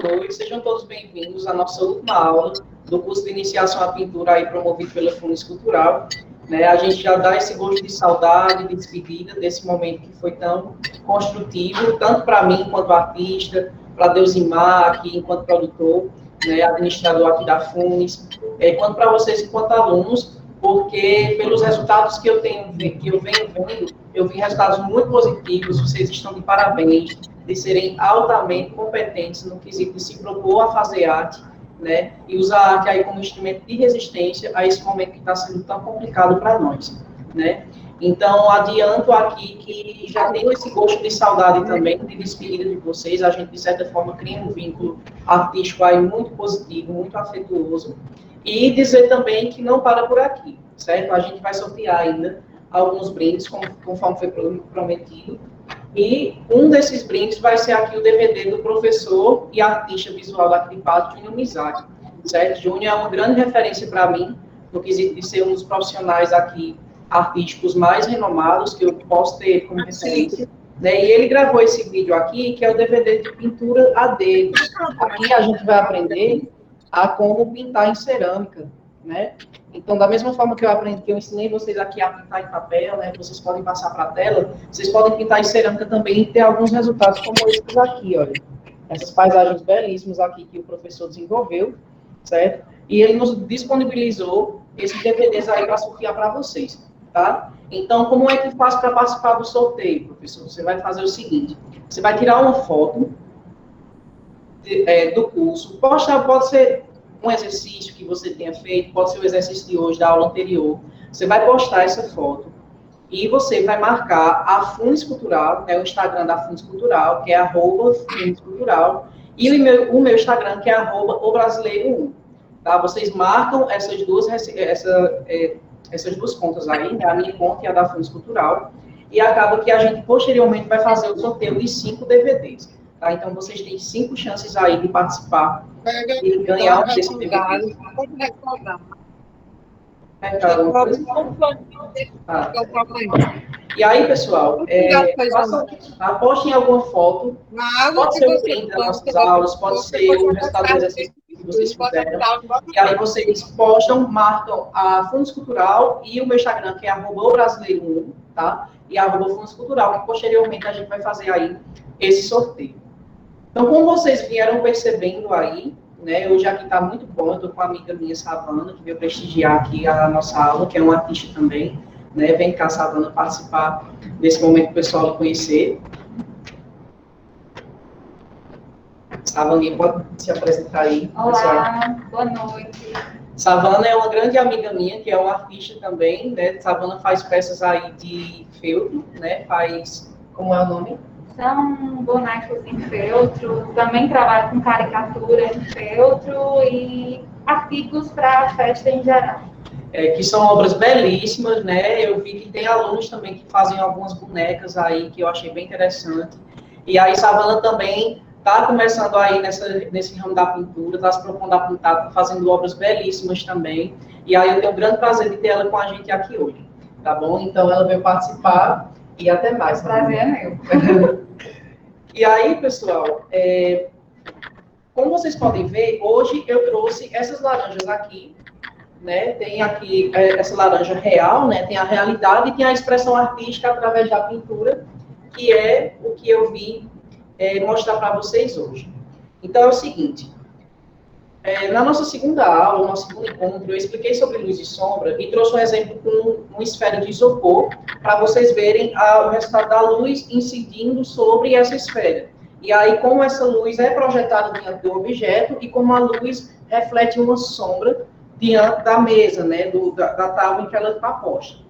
Oi, sejam todos bem-vindos à nossa última aula do curso de iniciação à pintura aí promovido pela Funes Cultural. Né? A gente já dá esse gosto de saudade, de despedida desse momento que foi tão construtivo, tanto para mim enquanto artista, para Deusimar aqui enquanto produtor, né, administrador aqui da Funes, quanto para vocês enquanto alunos, porque pelos resultados que eu venho vendo, eu vi resultados muito positivos, vocês estão de parabéns, de serem altamente competentes no quesito de se propor a fazer arte, né, e usar a arte aí como instrumento de resistência a esse momento que está sendo tão complicado para nós, né. Então, adianto aqui que já tenho esse gosto de saudade também, de despedida de vocês, a gente, de certa forma, cria um vínculo artístico aí muito positivo, muito afetuoso, e dizer também que não para por aqui, certo? A gente vai sortear ainda alguns brindes, conforme foi prometido, e um desses brindes vai ser aqui o DVD do professor e artista visual daqui de Pato, Júnior Mizaki, certo? Júnior é uma grande referência para mim, no quesito de ser um dos profissionais aqui artísticos mais renomados que eu posso ter como referência, né? E ele gravou esse vídeo aqui, que é o DVD de pintura a dedo. Aqui a gente vai aprender a como pintar em cerâmica, né? Então, da mesma forma que eu ensinei vocês aqui a pintar em papel, né? Vocês podem passar para a tela, vocês podem pintar em cerâmica também e ter alguns resultados como esses aqui, olha. Essas paisagens belíssimas aqui que o professor desenvolveu, certo? E ele nos disponibilizou esses DVDs aí para sortear para vocês, tá? Então, como é que faz para participar do sorteio, professor? Você vai fazer o seguinte, você vai tirar uma foto do curso, pode ser um exercício que você tenha feito, pode ser o exercício de hoje, da aula anterior, você vai postar essa foto e você vai marcar a Funes Cultural, né, o Instagram da Funes Cultural, que é @Funes Cultural, e o meu Instagram, que é @obrasileiro1. Tá? Vocês marcam essas duas contas aí, né, a minha conta e a da Funes Cultural, e acaba que a gente posteriormente vai fazer o sorteio de 5 DVDs. Tá? Então, vocês têm 5 chances aí de participar e ganhar um desses DVDs. E aí, pessoal, apostem em alguma foto, pode ser o print das nossas aulas, pode ser o resultado do exercício que vocês fizeram, e aí vocês postam, marcam a Funes Cultural e o meu Instagram, que é @obrasileiro1, tá? E @Funes Cultural, que posteriormente a gente vai fazer aí esse sorteio. Então, como vocês vieram percebendo aí, né, hoje aqui está muito bom, eu estou com a amiga minha, Savana, que veio prestigiar aqui a nossa aula, que é uma artista também, né, vem cá, Savana, participar desse momento para o pessoal lhe conhecer. Savana, pode se apresentar aí. Olá, pessoal. Boa noite. Savana é uma grande amiga minha, que é uma artista também, né, Savana faz peças aí de feltro, né, como é o nome? São bonecos em feltro, também trabalho com caricatura em feltro e artigos para festa em geral. Que são obras belíssimas, né? Eu vi que tem alunos também que fazem algumas bonecas aí, que eu achei bem interessante. E aí, Savana também está começando aí nesse ramo da pintura, está se propondo a pintar, tá fazendo obras belíssimas também. E aí eu tenho um grande prazer de ter ela com a gente aqui hoje, tá bom? Então, ela veio participar e até mais. Prazer é meu. E aí, pessoal, como vocês podem ver, hoje eu trouxe essas laranjas aqui, né? Tem aqui essa laranja real, né? Tem a realidade e tem a expressão artística através da pintura, que é o que eu vim mostrar para vocês hoje. Então, é o seguinte, na nossa segunda aula, no nosso segundo encontro, eu expliquei sobre luz e sombra e trouxe um exemplo com uma esfera de isopor para vocês verem o resultado da luz incidindo sobre essa esfera. E aí, como essa luz é projetada diante do objeto e como a luz reflete uma sombra diante da mesa, né, da tábua em que ela está posta.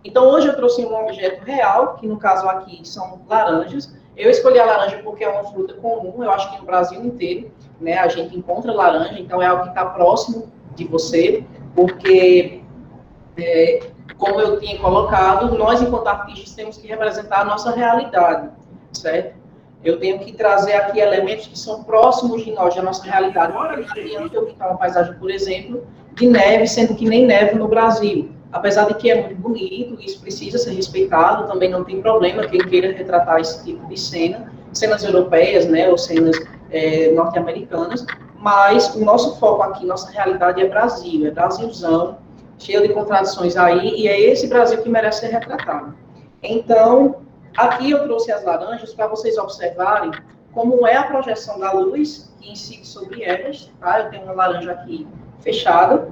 Então, hoje eu trouxe um objeto real, que no caso aqui são laranjas. Eu escolhi a laranja porque é uma fruta comum, eu acho que no Brasil inteiro, né, a gente encontra laranja, então é algo que está próximo de você, porque, como eu tinha colocado, nós, enquanto artistas, temos que representar a nossa realidade, certo? Eu tenho que trazer aqui elementos que são próximos de nós, da nossa realidade. Olha, não adianta eu pintar uma paisagem, por exemplo, de neve, sendo que nem neve no Brasil. Apesar de que é muito bonito, isso precisa ser respeitado, também não tem problema quem queira retratar esse tipo de cena, cenas europeias, né, ou cenas norte-americanas, mas o nosso foco aqui, nossa realidade é Brasil, é Brasilzão, cheio de contradições aí, e é esse Brasil que merece ser retratado. Então, aqui eu trouxe as laranjas para vocês observarem como é a projeção da luz que incide sobre elas, tá? Eu tenho uma laranja aqui fechada,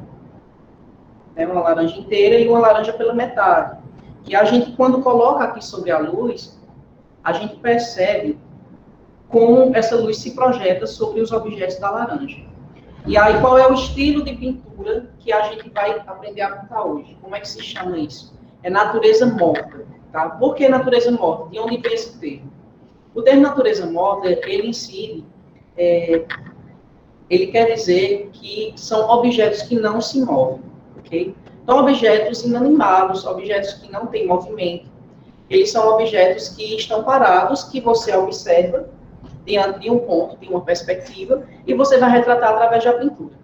né, uma laranja inteira e uma laranja pela metade. E a gente, quando coloca aqui sobre a luz, a gente percebe como essa luz se projeta sobre os objetos da laranja. E aí, qual é o estilo de pintura que a gente vai aprender a pintar hoje? Como é que se chama isso? É natureza morta, tá? Por que natureza morta? De onde vem esse termo? O termo natureza morta, ele incide, ele quer dizer que são objetos que não se movem, ok? Então, objetos inanimados, objetos que não têm movimento, eles são objetos que estão parados, que você observa diante de um ponto, de uma perspectiva, e você vai retratar através da pintura.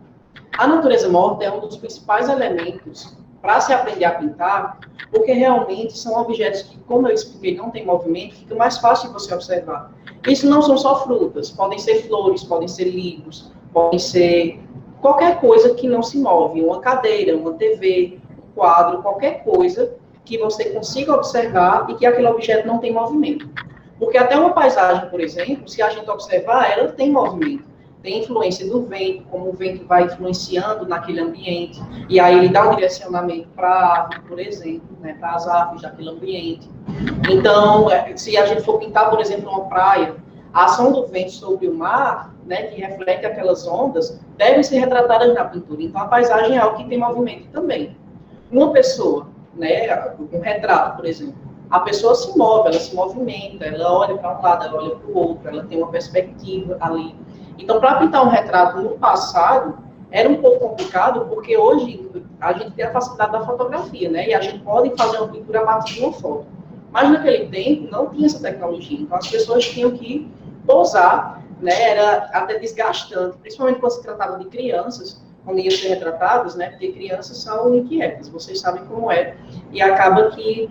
A natureza morta é um dos principais elementos para se aprender a pintar, porque realmente são objetos que, como eu expliquei, não tem movimento, fica mais fácil de você observar. Isso não são só frutas, podem ser flores, podem ser livros, podem ser qualquer coisa que não se move, uma cadeira, uma TV, um quadro, qualquer coisa que você consiga observar e que aquele objeto não tem movimento. Porque até uma paisagem, por exemplo, se a gente observar, ela tem movimento. Tem influência do vento, como o vento vai influenciando naquele ambiente, e aí ele dá um direcionamento para a árvore, por exemplo, né, para as árvores daquele ambiente. Então, se a gente for pintar, por exemplo, uma praia, a ação do vento sobre o mar, né, que reflete aquelas ondas, deve ser retratada na pintura. Então, a paisagem é algo que tem movimento também. Uma pessoa, né, um retrato, por exemplo, a pessoa se move, ela se movimenta, ela olha para um lado, ela olha para o outro, ela tem uma perspectiva ali. Então, para pintar um retrato no passado, era um pouco complicado, porque hoje a gente tem a facilidade da fotografia, né? E a gente pode fazer uma pintura a partir de uma foto. Mas naquele tempo não tinha essa tecnologia, então as pessoas tinham que posar, né? Era até desgastante, principalmente quando se tratava de crianças, quando iam ser retratadas, né? Porque crianças são inquietas, vocês sabem como é. E acaba que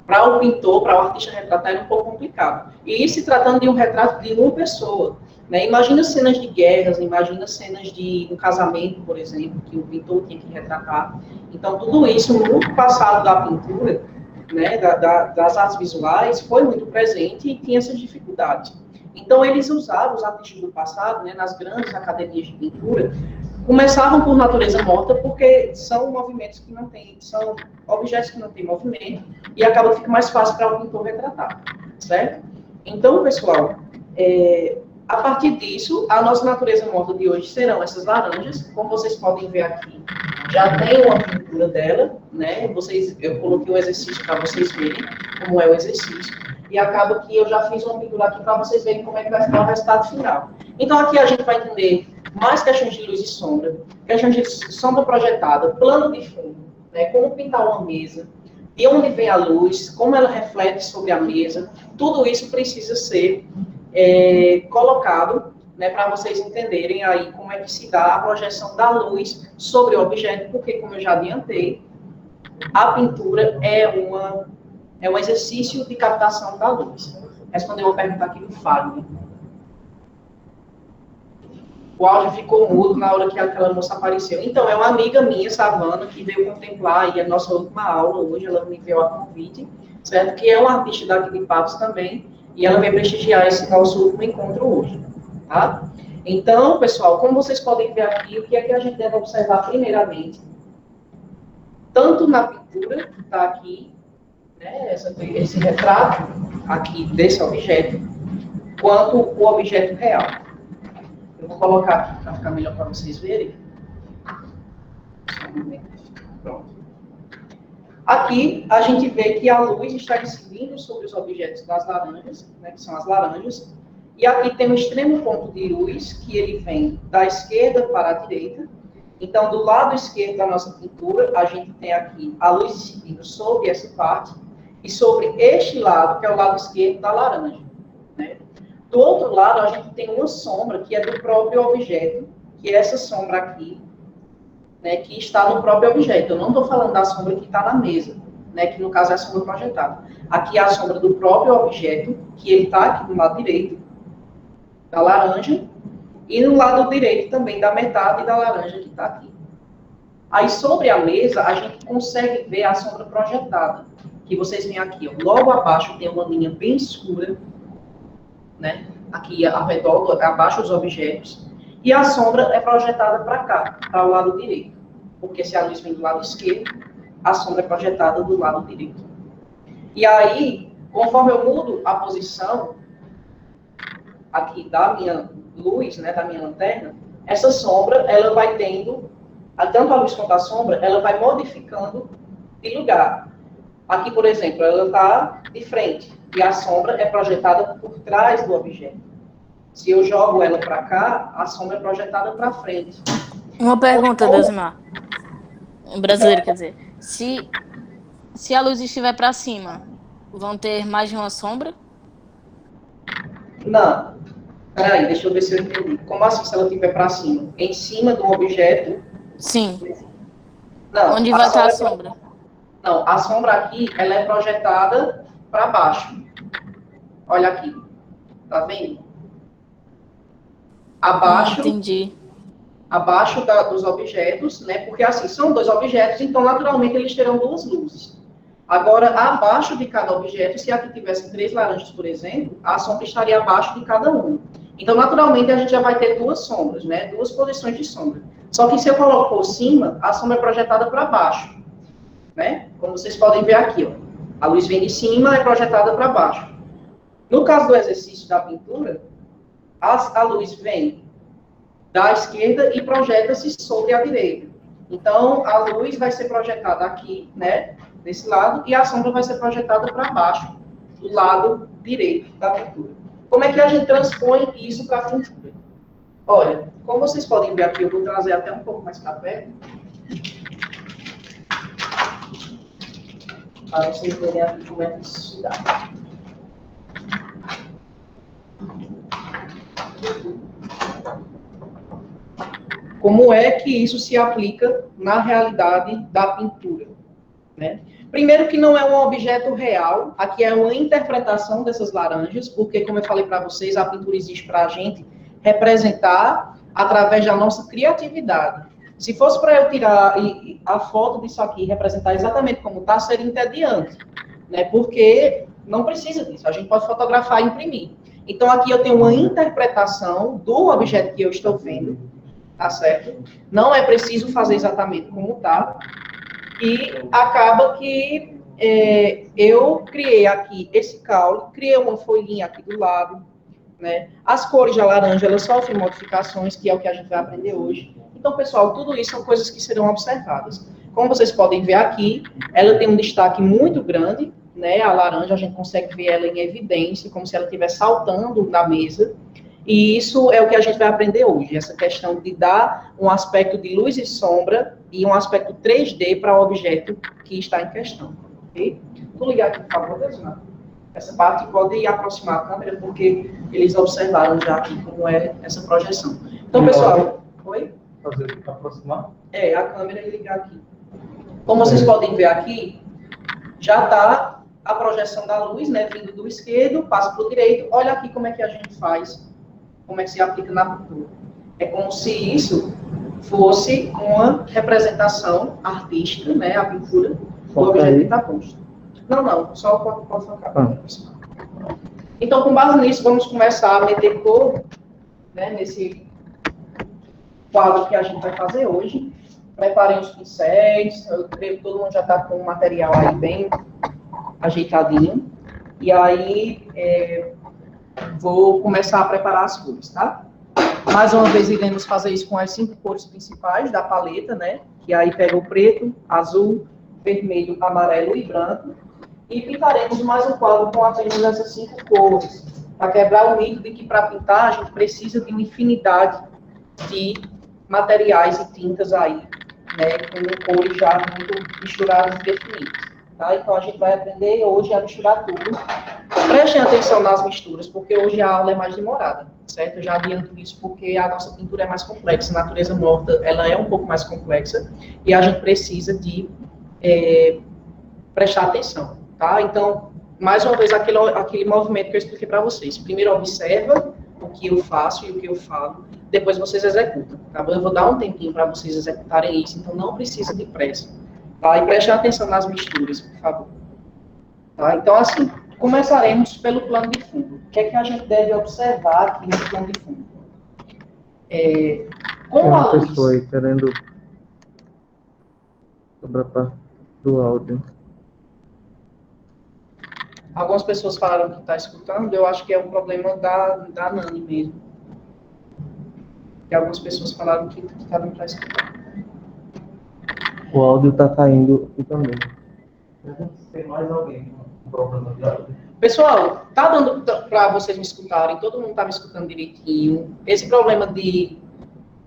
para o pintor, para o artista retratar, é um pouco complicado. E se tratando de um retrato de uma pessoa, né? Imagina cenas de guerras, imagina cenas de um casamento, por exemplo, que o pintor tinha que retratar. Então, tudo isso, no passado da pintura, né, das artes visuais, foi muito presente e tinha essas dificuldades. Então, eles usavam, os artistas do passado, né, nas grandes academias de pintura, começavam por natureza morta, porque são movimentos que não têm, são objetos que não têm movimento, e acaba que fica mais fácil para o pintor retratar, certo? Então, pessoal, a partir disso, a nossa natureza morta de hoje serão essas laranjas, como vocês podem ver aqui, já tem uma pintura dela, né? Eu coloquei um exercício para vocês verem como é o exercício, e acaba que eu já fiz uma pintura aqui para vocês verem como é que vai ficar o resultado final. Então, aqui a gente vai entender mais questões de luz e sombra, questões de sombra projetada, plano de fundo, né? Como pintar uma mesa, de onde vem a luz, como ela reflete sobre a mesa, tudo isso precisa ser colocado, né, para vocês entenderem aí como é que se dá a projeção da luz sobre o objeto, porque, como eu já adiantei, a pintura é um exercício de captação da luz. Respondeu uma pergunta aqui do Fábio. O áudio ficou mudo na hora que aquela moça apareceu. Então, é uma amiga minha, Savana, que veio contemplar aí a nossa última aula hoje, ela me enviou a convite, certo? Que é uma artista daqui de Patos também, e ela veio prestigiar esse nosso último encontro hoje, tá? Então, pessoal, como vocês podem ver aqui, o que é que a gente deve observar primeiramente? Tanto na pintura, que está aqui, né, esse retrato aqui desse objeto, quanto o objeto real. Eu vou colocar aqui para ficar melhor para vocês verem. Pronto. Aqui, a gente vê que a luz está incidindo sobre os objetos das laranjas, né, que são as laranjas, e aqui tem um extremo ponto de luz, que ele vem da esquerda para a direita. Então, do lado esquerdo da nossa pintura, a gente tem aqui a luz incidindo sobre essa parte, e sobre este lado, que é o lado esquerdo da laranja, né? Do outro lado, a gente tem uma sombra, que é do próprio objeto, que é essa sombra aqui, né, que está no próprio objeto. Eu não estou falando da sombra que está na mesa, né, que no caso é a sombra projetada. Aqui é a sombra do próprio objeto, que ele está aqui do lado direito. da laranja, e no lado direito também da metade da laranja que está aqui. Aí, sobre a mesa, a gente consegue ver a sombra projetada, que vocês veem aqui, ó, logo abaixo tem uma linha bem escura, né, aqui ao redor, abaixo dos objetos, e a sombra é projetada para cá, para o lado direito, porque se a luz vem do lado esquerdo, a sombra é projetada do lado direito. E aí, conforme eu mudo a posição aqui da minha luz, né, da minha lanterna, essa sombra, ela vai tendo, tanto a luz quanto a sombra, ela vai modificando de lugar. Aqui, por exemplo, ela está de frente, e a sombra é projetada por trás do objeto. Se eu jogo ela para cá, a sombra é projetada para frente. Uma pergunta, Deusimar. Brasileiro, quer dizer. Se a luz estiver para cima, vão ter mais de uma sombra? Não. Peraí, deixa eu ver se eu entendi. Como assim, se ela estiver para cima? Em cima do objeto? Sim. Não. Onde vai estar a sombra? Não, a sombra aqui, ela é projetada para baixo. Olha aqui. Tá vendo? Abaixo. Entendi. Abaixo dos objetos, né? Porque assim, são dois objetos, então naturalmente eles terão duas luzes. Agora, abaixo de cada objeto, se aqui tivesse 3 laranjas, por exemplo, a sombra estaria abaixo de cada um. Então, naturalmente, a gente já vai ter duas sombras, né? Duas posições de sombra. Só que se eu coloco por cima, a sombra é projetada para baixo, né? Como vocês podem ver aqui, ó. A luz vem de cima, é projetada para baixo. No caso do exercício da pintura, a luz vem da esquerda e projeta-se sobre a direita. Então, a luz vai ser projetada aqui, né, desse lado, e a sombra vai ser projetada para baixo, do lado direito da pintura. Como é que a gente transpõe isso para a pintura? Olha, como vocês podem ver aqui, eu vou trazer até um pouco mais para perto, para vocês verem aqui como é que isso se dá. Como é que isso se aplica na realidade da pintura, né? Primeiro que não é um objeto real, aqui é uma interpretação dessas laranjas, porque, como eu falei para vocês, a pintura existe para a gente representar através da nossa criatividade. Se fosse para eu tirar a foto disso aqui e representar exatamente como está, seria entediante, né? Porque não precisa disso, a gente pode fotografar e imprimir. Então, aqui eu tenho uma interpretação do objeto que eu estou vendo, tá certo? Não é preciso fazer exatamente como está. E acaba que eu criei aqui esse caule, criei uma folhinha aqui do lado, né? As cores da laranja, elas sofrem modificações, que é o que a gente vai aprender hoje. Então, pessoal, tudo isso são coisas que serão observadas. Como vocês podem ver aqui, ela tem um destaque muito grande, né? A laranja, a gente consegue ver ela em evidência, como se ela estivesse saltando na mesa. E isso é o que a gente vai aprender hoje, essa questão de dar um aspecto de luz e sombra e um aspecto 3D para o objeto que está em questão. Ok? Vou ligar aqui, por favor, Desna. Essa parte pode ir aproximar a câmera, porque eles observaram já aqui como é essa projeção. Então, pessoal... Oi? Fazer aproximar? É, a câmera e ligar aqui. Como vocês podem ver aqui, já está a projeção da luz, né, vindo do esquerdo, passa para o direito. Olha aqui como é que a gente faz, como é que se aplica na pintura. É como se isso fosse uma representação artística, né, a pintura do objeto que está posto. Não, só pode focar. Então, com base nisso, vamos começar a meter cor, né, nesse quadro que a gente vai fazer hoje. Preparem os pincéis, eu creio que todo mundo já está com o material aí bem ajeitadinho. E aí, vou começar a preparar as cores, tá? Mais uma vez, iremos fazer isso com as 5 cores principais da paleta, né? Que aí pega o preto, azul, vermelho, amarelo e branco. E pintaremos mais um quadro com apenas essas 5 cores, para quebrar o mito de que para pintar a gente precisa de uma infinidade de materiais e tintas aí, né? Com cores já muito misturadas e definidas. Tá? Então, a gente vai aprender hoje a misturar tudo. Prestem atenção nas misturas, porque hoje a aula é mais demorada, certo? Eu já adianto isso porque a nossa pintura é mais complexa. A natureza morta, ela é um pouco mais complexa e a gente precisa de prestar atenção, tá? Então, mais uma vez, aquele movimento que eu expliquei para vocês. Primeiro, observa o que eu faço e o que eu falo, depois vocês executam, tá bom? Eu vou dar um tempinho para vocês executarem isso, então não precisa de pressa, tá? E prestem atenção nas misturas, por favor. Tá? Então, assim, começaremos pelo plano de fundo. O que é que a gente deve observar aqui no plano de fundo? Tem Como uma a luz... pessoa aí querendo sobre a parte do áudio. Algumas pessoas falaram que está escutando, eu acho que é um problema da Nani mesmo. E algumas pessoas falaram que não está escutando. O áudio está caindo aqui também. Tem mais alguém com problema de áudio? Pessoal, tá dando para vocês me escutarem? Todo mundo está me escutando direitinho? Esse problema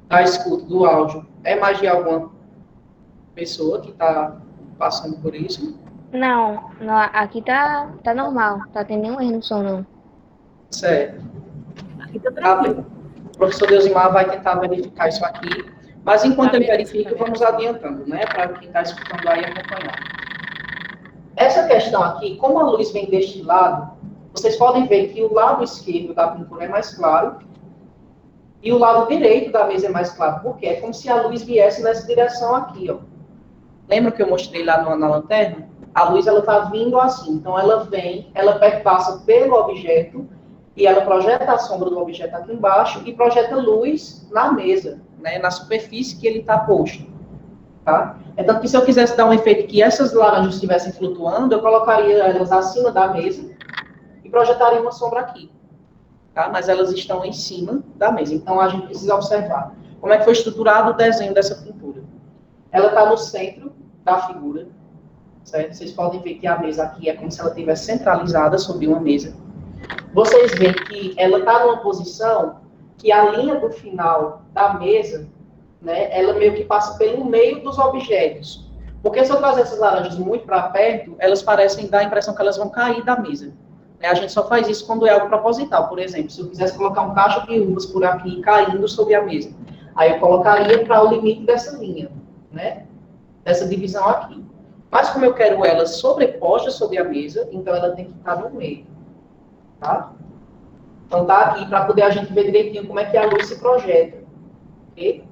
da escuta, do áudio, é mais de alguma pessoa que está passando por isso? Não, aqui tá normal, tá tendo nenhum erro no som, não. Certo. Aqui tá tranquilo. O professor Deusimar vai tentar verificar isso aqui, mas enquanto ele verifica, vamos adiantando, né, para quem está escutando aí acompanhar. Essa questão aqui, como a luz vem deste lado, vocês podem ver que o lado esquerdo da pintura é mais claro e o lado direito da mesa é mais claro, porque é como se a luz viesse nessa direção aqui, ó. Lembra que eu mostrei lá na lanterna? A luz, ela está vindo assim, então ela vem, ela perpassa pelo objeto e ela projeta a sombra do objeto aqui embaixo e projeta luz na mesa, né, na superfície que ele está posto, tá? É tanto que se eu quisesse dar um efeito que essas laranjas estivessem flutuando, eu colocaria elas acima da mesa e projetaria uma sombra aqui, tá? Mas elas estão em cima da mesa, então a gente precisa observar como é que foi estruturado o desenho dessa pintura. Ela está no centro da figura, certo? Vocês podem ver que a mesa aqui é como se ela estivesse centralizada sobre uma mesa. Vocês veem que ela está numa posição que a linha do final da mesa, né, ela meio que passa pelo meio dos objetos. Porque se eu trazer essas laranjas muito para perto, elas parecem dar a impressão que elas vão cair da mesa. A gente só faz isso quando é algo proposital. Por exemplo, se eu quisesse colocar um cacho de uvas por aqui caindo sobre a mesa, aí eu colocaria para o limite dessa linha, né, dessa divisão aqui. Mas como eu quero ela sobreposta sobre a mesa, então ela tem que estar no meio. Tá? Então tá aqui para poder a gente ver direitinho como é que a luz se projeta. Okay?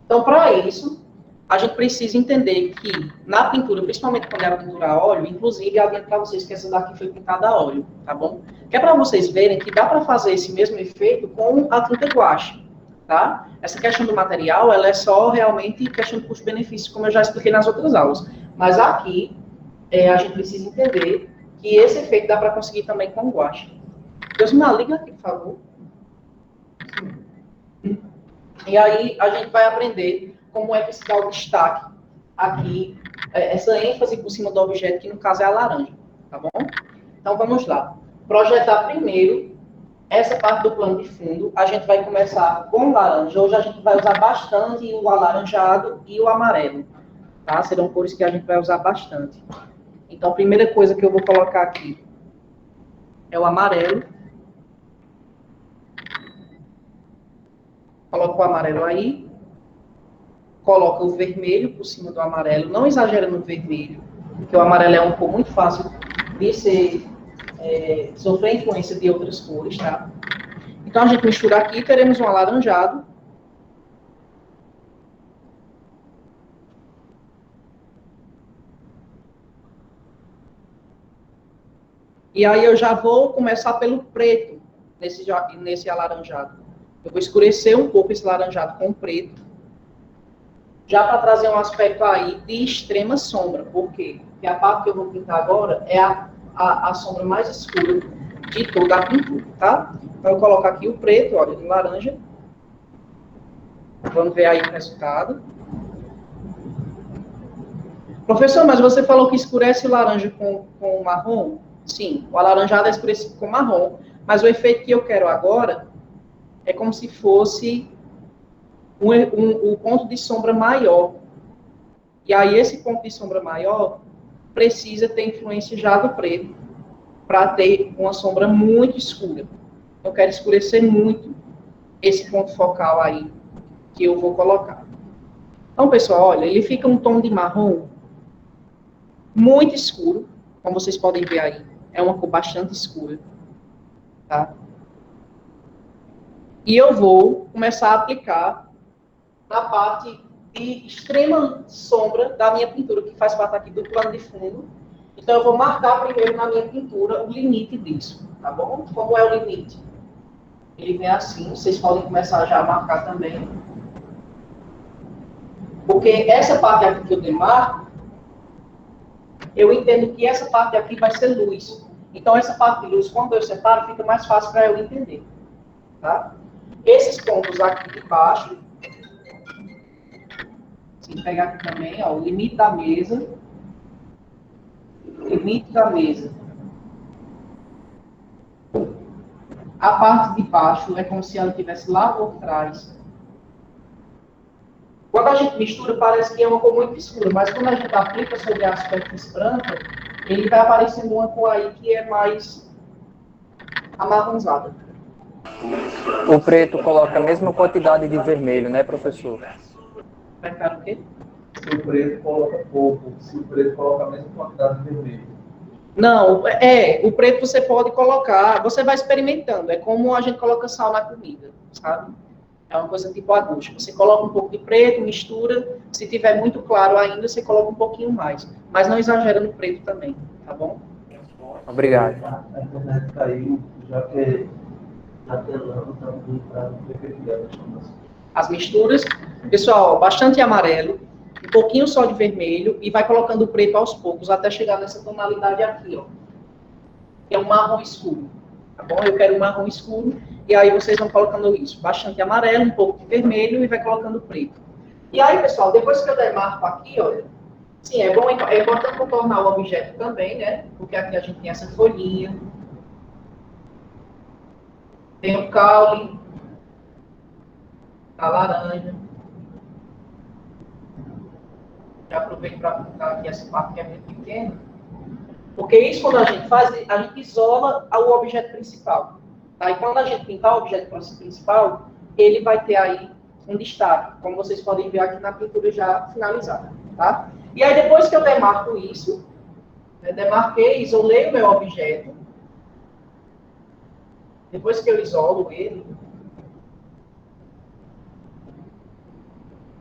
Então, para isso, a gente precisa entender que na pintura, principalmente quando é a pintura a óleo, inclusive, adianto para vocês que essa daqui foi pintada a óleo, tá bom? Que é para vocês verem que dá para fazer esse mesmo efeito com a tinta guache, tá? Essa questão do material, ela é só realmente questão de custo-benefício, como eu já expliquei nas outras aulas. Mas aqui, a gente precisa entender que esse efeito dá para conseguir também com guache. Deus me liga aqui, por favor. E aí, a gente vai aprender como é que se dá o destaque aqui, essa ênfase por cima do objeto, que no caso é a laranja, tá bom? Então, vamos lá. Projetar primeiro essa parte do plano de fundo. A gente vai começar com o laranja. Hoje a gente vai usar bastante o alaranjado e o amarelo, tá? Serão cores que a gente vai usar bastante. Então, a primeira coisa que eu vou colocar aqui é o amarelo. Coloca o amarelo aí. Coloca o vermelho por cima do amarelo. Não exagera no vermelho, porque o amarelo é um cor muito fácil de ser, sofrer influência de outras cores, tá? Então, a gente mistura aqui e teremos um alaranjado. E aí eu já vou começar pelo preto, nesse alaranjado. Eu vou escurecer um pouco esse laranjado com o preto, já para trazer um aspecto aí de extrema sombra. Por quê? Porque a parte que eu vou pintar agora é a sombra mais escura de toda a pintura, tá? Então, eu coloco aqui o preto, olha, no laranja. Vamos ver aí o resultado. Professor, mas você falou que escurece o laranja com o marrom? Sim, o alaranjado é escurecido com marrom, mas o efeito que eu quero agora é como se fosse um ponto de sombra maior. E aí, esse ponto de sombra maior precisa ter influência já do preto para ter uma sombra muito escura. Eu quero escurecer muito esse ponto focal aí que eu vou colocar. Então, pessoal, olha, ele fica um tom de marrom muito escuro, como vocês podem ver aí. É uma cor bastante escura, tá? E eu vou começar a aplicar na parte de extrema sombra da minha pintura, que faz parte aqui do plano de fundo. Então, eu vou marcar primeiro na minha pintura o limite disso, tá bom? Como é o limite? Ele vem assim, vocês podem começar já a marcar também. Porque essa parte aqui que eu demarco, eu entendo que essa parte aqui vai ser luz. Então, essa parte de luz, quando eu separo, fica mais fácil para eu entender. Tá? Esses pontos aqui de baixo, se pegar aqui também, ó, o limite da mesa. Limite da mesa. A parte de baixo é como se ela estivesse lá por trás. Quando a gente mistura, parece que é uma cor muito escura, mas quando a gente aplica sobre a superfície branca, ele vai aparecendo uma cor aí que é mais amarronzada. O preto coloca a mesma quantidade de vermelho, né, professor? Vai ficar o quê? Se o preto coloca pouco, se o preto coloca a mesma quantidade de vermelho. Não, o preto você pode colocar, você vai experimentando, é como a gente coloca sal na comida, sabe? É uma coisa tipo agosto. Você coloca um pouco de preto, mistura, se tiver muito claro ainda, você coloca um pouquinho mais. Mas não exagera no preto também, tá bom? Obrigado. A internet caiu, já que está telando também para verificar. As misturas, pessoal, bastante amarelo, um pouquinho só de vermelho e vai colocando o preto aos poucos até chegar nessa tonalidade aqui, ó. Que é um marrom escuro, tá bom? Eu quero um marrom escuro e aí vocês vão colocando isso, bastante amarelo, um pouco de vermelho e vai colocando o preto. E aí, pessoal, depois que eu demarco aqui, olha, sim, é importante contornar o objeto também, né? Porque aqui a gente tem essa folhinha, tem o caule, a laranja. Já aproveito para pintar aqui essa parte que é muito pequena. Porque isso, quando a gente faz, a gente isola o objeto principal. Tá? E quando a gente pintar o objeto principal, ele vai ter aí um destaque, como vocês podem ver aqui na pintura já finalizada. Tá? E aí, depois que eu demarco isso, né, demarquei, isolei o meu objeto. Depois que eu isolo ele,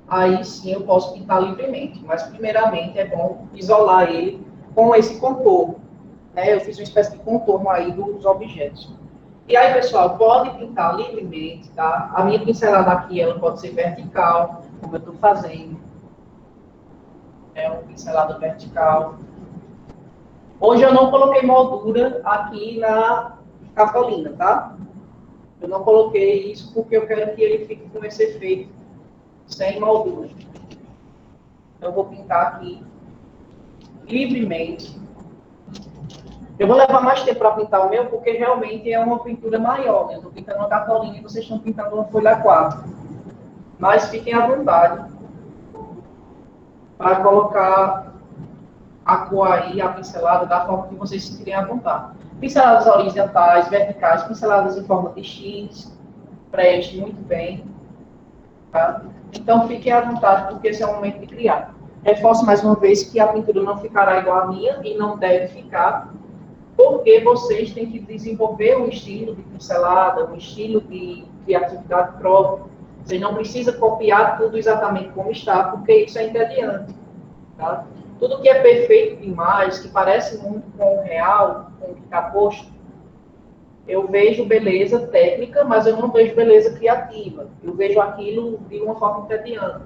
aí sim eu posso pintar livremente. Mas, primeiramente, é bom isolar ele com esse contorno. Né? Eu fiz uma espécie de contorno aí dos objetos. E aí, pessoal, pode pintar livremente, tá? A minha pincelada aqui, ela pode ser vertical, como eu estou fazendo. É uma pincelada vertical. Hoje eu não coloquei moldura aqui na cartolina, tá? Eu não coloquei isso porque eu quero que ele fique com esse efeito sem moldura. Então, eu vou pintar aqui livremente. Eu vou levar mais tempo para pintar o meu, porque realmente é uma pintura maior, né? Eu estou pintando uma cartolina e vocês estão pintando uma folha 4. Mas fiquem à vontade para colocar a cor aí, a pincelada, da forma que vocês sentirem à vontade. Pinceladas horizontais, verticais, pinceladas em forma de X, preenche muito bem. Tá? Então, fiquem à vontade, porque esse é o momento de criar. Reforço mais uma vez que a pintura não ficará igual à minha e não deve ficar, porque vocês têm que desenvolver um estilo de pincelada, um estilo de criatividade próprio. Vocês não precisam copiar tudo exatamente como está, porque isso é entediante. Tá? Tudo que é perfeito demais, que parece muito com o real, com o que está posto, eu vejo beleza técnica, mas eu não vejo beleza criativa. Eu vejo aquilo de uma forma entediante.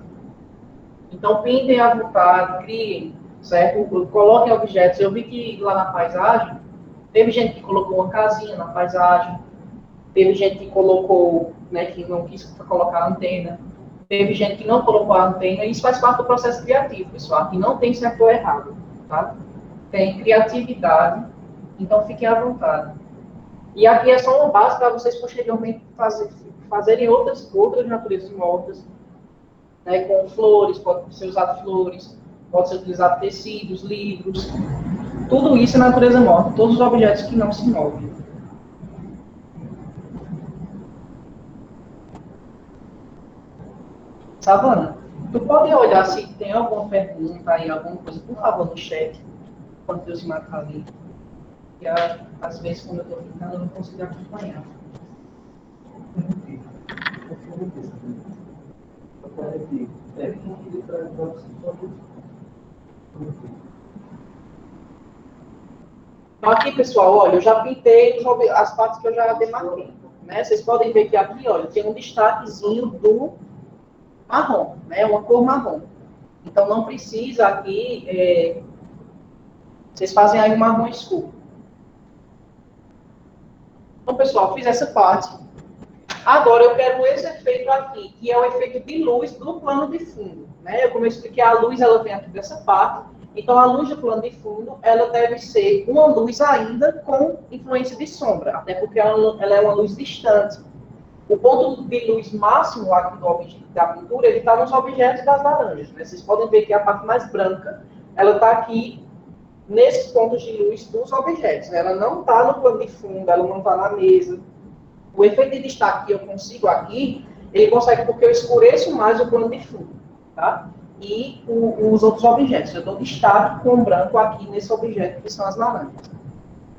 Então, pintem à vontade, criem, certo? Coloquem objetos. Eu vi que lá na paisagem, teve gente que colocou uma casinha na paisagem, teve gente que colocou, né, que não quis colocar a antena, teve gente que não colocou a antena, e isso faz parte do processo criativo, pessoal. Aqui não tem certo ou errado, tá? Tem criatividade, então fiquem à vontade. E aqui é só uma base para vocês posteriormente fazerem outras naturezas mortas, né, com flores, pode ser usado flores, pode ser utilizado tecidos, livros, tudo isso é natureza morta, todos os objetos que não se movem. Savana, tu pode olhar se tem alguma pergunta aí, alguma coisa, por favor, no chat, quando Deus marcar ali. E às vezes, quando eu estou pintando, eu não consigo acompanhar. Então, aqui, pessoal, olha, eu já pintei as partes que eu já demarquei. Né? Vocês podem ver que aqui, olha, tem um destaquezinho do marrom, né? Uma cor marrom. Então, não precisa aqui... vocês fazem aí um marrom escuro. Então, pessoal, fiz essa parte. Agora, eu quero esse efeito aqui, que é o efeito de luz do plano de fundo. Né? Como eu expliquei, a luz ela vem aqui dessa parte. Então, a luz do plano de fundo, ela deve ser uma luz ainda com influência de sombra, até porque ela é uma luz distante. O ponto de luz máximo aqui da pintura, ele está nos objetos das laranjas. Né? Vocês podem ver que a parte mais branca, ela está aqui nesses pontos de luz dos objetos. Né? Ela não está no plano de fundo, ela não está na mesa. O efeito de destaque que eu consigo aqui, ele consegue porque eu escureço mais o plano de fundo, tá? E os outros objetos. Eu dou destaque com branco aqui nesse objeto, que são as laranjas.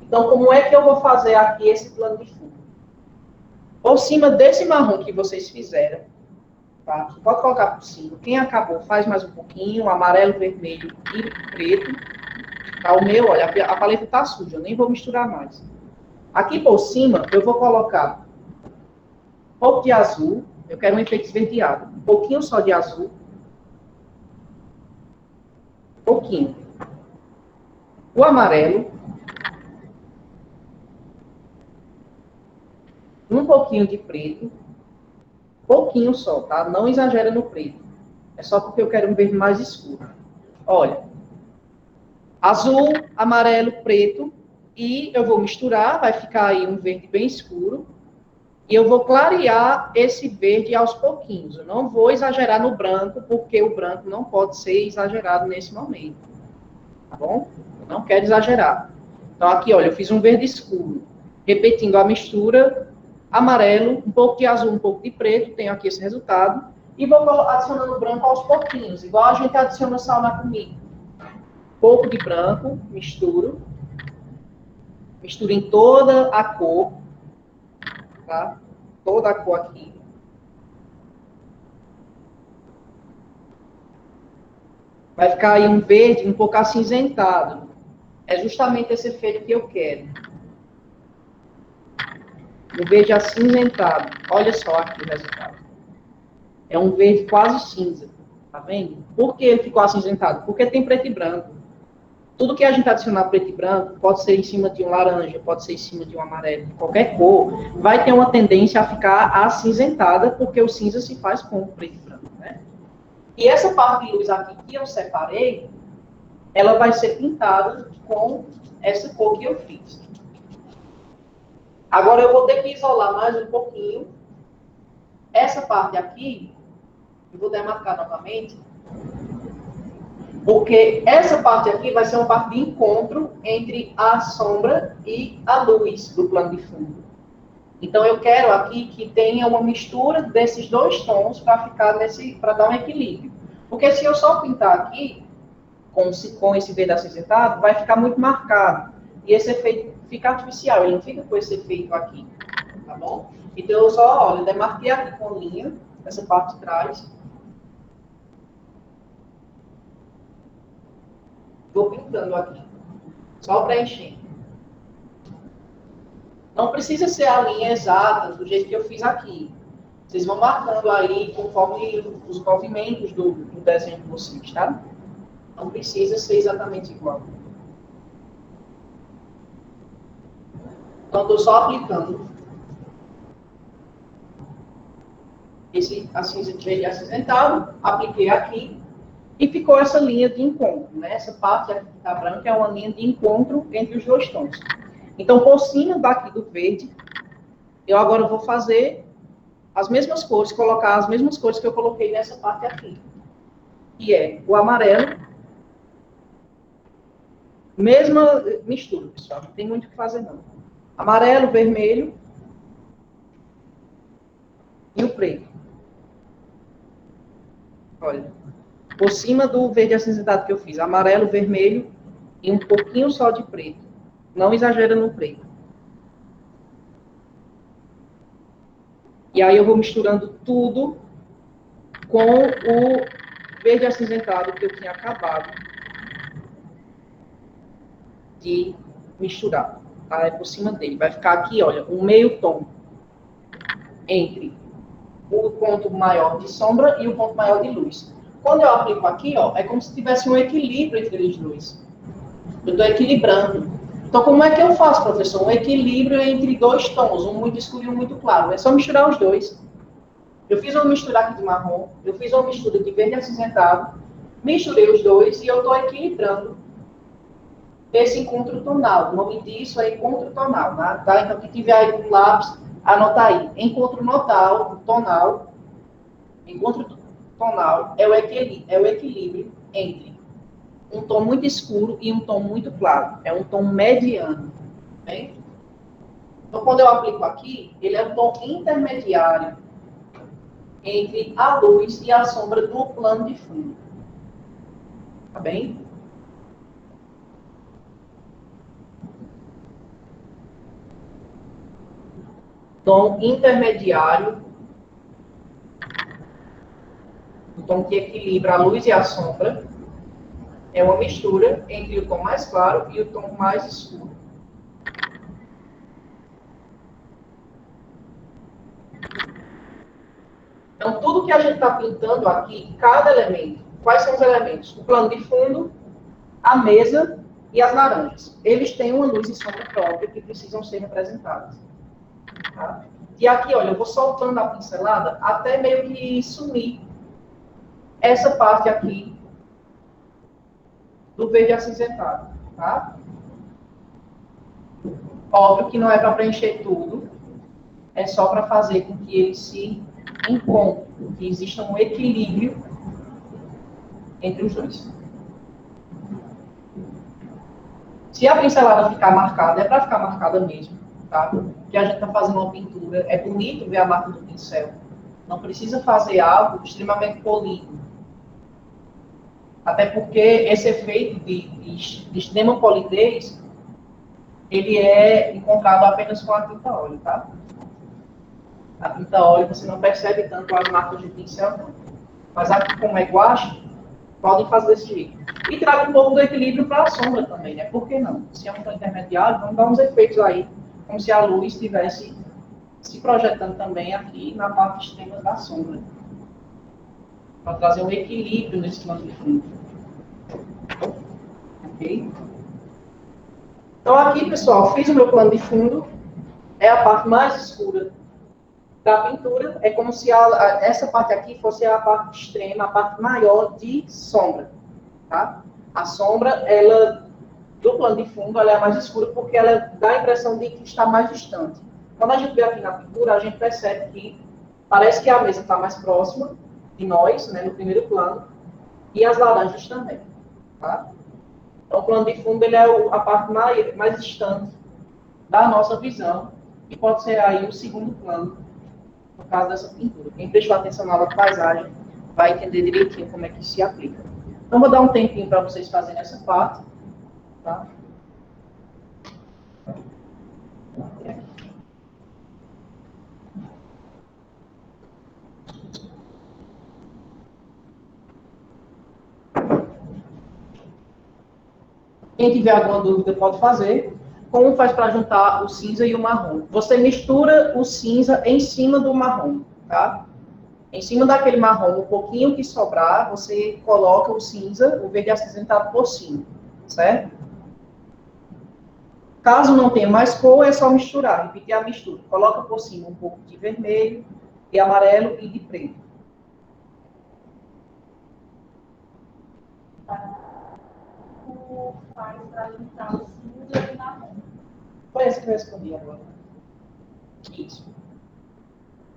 Então, como é que eu vou fazer aqui esse plano de fundo? Por cima desse marrom que vocês fizeram, tá? Pode colocar por cima. Quem acabou, faz mais um pouquinho, amarelo, vermelho e preto. Tá? O meu, olha, a paleta está suja, eu nem vou misturar mais. Aqui por cima, eu vou colocar um pouco de azul. Eu quero um efeito esverdeado. Um pouquinho só de azul. Um pouquinho. O amarelo. Um pouquinho de preto. Pouquinho só, tá? Não exagera no preto. É só porque eu quero um verde mais escuro. Olha. Azul, amarelo, preto. E eu vou misturar, vai ficar aí um verde bem escuro. E eu vou clarear esse verde aos pouquinhos. Eu não vou exagerar no branco, porque o branco não pode ser exagerado nesse momento. Tá bom? Eu não quero exagerar. Então, aqui, olha, eu fiz um verde escuro. Repetindo a mistura, amarelo, um pouco de azul, um pouco de preto. Tenho aqui esse resultado. E vou adicionando branco aos pouquinhos, igual a gente adiciona sal na comida. Pouco de branco, misturo. Misturo em toda a cor. Tá? Toda a cor aqui. Vai ficar aí um verde um pouco acinzentado. É justamente esse efeito que eu quero. Um verde acinzentado. Olha só aqui o resultado. É um verde quase cinza. Tá vendo? Por que ele ficou acinzentado? Porque tem preto e branco. Tudo que a gente adicionar preto e branco, pode ser em cima de um laranja, pode ser em cima de um amarelo, qualquer cor, vai ter uma tendência a ficar acinzentada, porque o cinza se faz com o preto e branco, né? E essa parte de luz aqui que eu separei, ela vai ser pintada com essa cor que eu fiz. Agora eu vou ter que isolar mais um pouquinho. Essa parte aqui, eu vou demarcar novamente, porque essa parte aqui vai ser uma parte de encontro entre a sombra e a luz do plano de fundo. Então, eu quero aqui que tenha uma mistura desses dois tons para ficar para dar um equilíbrio. Porque se eu só pintar aqui, com esse verde acinzentado, vai ficar muito marcado. E esse efeito fica artificial, ele não fica com esse efeito aqui. Tá bom? Então, eu só, olha, demarquei aqui com linha, essa parte de trás. Vou pintando aqui, só preenchendo. Não precisa ser a linha exata, do jeito que eu fiz aqui. Vocês vão marcando aí, conforme os movimentos do desenho de vocês, tá? Não precisa ser exatamente igual. Então, estou só aplicando esse verde acinzentado, apliquei aqui. E ficou essa linha de encontro, né? Essa parte aqui que está branca é uma linha de encontro entre os dois tons. Então, por cima daqui do verde, eu agora vou fazer as mesmas cores, colocar as mesmas cores que eu coloquei nessa parte aqui. Que é o amarelo. Mesma mistura, pessoal. Não tem muito o que fazer, não. Amarelo, vermelho e o preto. Olha. Por cima do verde acinzentado que eu fiz, amarelo, vermelho e um pouquinho só de preto. Não exagera no preto. E aí eu vou misturando tudo com o verde acinzentado que eu tinha acabado de misturar. Tá? É por cima dele. Vai ficar aqui, olha, um meio tom entre o ponto maior de sombra e o ponto maior de luz. Quando eu aplico aqui, ó, é como se tivesse um equilíbrio entre eles dois. Eu estou equilibrando. Então, como é que eu faço, professor? Um equilíbrio entre dois tons, um muito escuro e um muito claro. É só misturar os dois. Eu fiz uma mistura aqui de marrom, eu fiz uma mistura de verde acinzentado, misturei os dois e eu estou equilibrando esse encontro tonal. O nome disso é encontro tonal, tá? Então, quem tiver aí com lápis, anota aí. Encontro tonal é o equilíbrio entre um tom muito escuro e um tom muito claro. É um tom mediano. Bem? Então, quando eu aplico aqui, ele é um tom intermediário entre a luz e a sombra do plano de fundo. Tá bem? Tom intermediário, o tom que equilibra a luz e a sombra, é uma mistura entre o tom mais claro e o tom mais escuro. Então, tudo que a gente está pintando aqui, cada elemento, quais são os elementos? O plano de fundo, a mesa e as laranjas. Eles têm uma luz e sombra própria que precisam ser representadas. Tá? E aqui, olha, eu vou soltando a pincelada até meio que sumir essa parte aqui do verde acinzentado, tá? Óbvio que não é para preencher tudo, é só para fazer com que eles se encontrem, que exista um equilíbrio entre os dois. Se a pincelada ficar marcada, é para ficar marcada mesmo, tá? Porque a gente está fazendo uma pintura, é bonito ver a marca do pincel. Não precisa fazer algo extremamente polido. Até porque esse efeito de extrema polidez, ele é encontrado apenas com a tinta óleo, tá? A tinta óleo você não percebe tanto as marcas de pincel, não. Mas aqui, como é guache, podem fazer desse jeito. E traga um pouco do equilíbrio para a sombra também, né? Por que não? Se é um tom intermediário, vamos dar uns efeitos aí, como se a luz estivesse se projetando também aqui na parte extrema da sombra. Para trazer um equilíbrio nesse plano de fundo. Ok? Então aqui, pessoal, fiz o meu plano de fundo. É a parte mais escura da pintura. É como se essa parte aqui fosse a parte extrema, a parte maior de sombra. Tá? A sombra, ela, do plano de fundo, ela é a mais escura porque ela dá a impressão de que está mais distante. Quando a gente vê aqui na pintura, a gente percebe que parece que a mesa está mais próxima de nós, né, no primeiro plano, e as laranjas também. Tá? Então, o plano de fundo ele é a parte mais distante da nossa visão, e pode ser aí o segundo plano, no caso dessa pintura. Quem prestou atenção na aula de paisagem vai entender direitinho como é que se aplica. Então, vou dar um tempinho para vocês fazerem essa parte. Tá? Quem tiver alguma dúvida pode fazer. Como faz para juntar o cinza e o marrom? Você mistura o cinza em cima do marrom, tá? Em cima daquele marrom, um pouquinho que sobrar, você coloca o cinza, o verde acinzentado por cima, certo? Caso não tenha mais cor, é só misturar, repetir a mistura. Coloca por cima um pouco de vermelho, de amarelo e de preto. Faz para juntar o cinza e o marrom. Foi esse que eu respondi agora. Isso.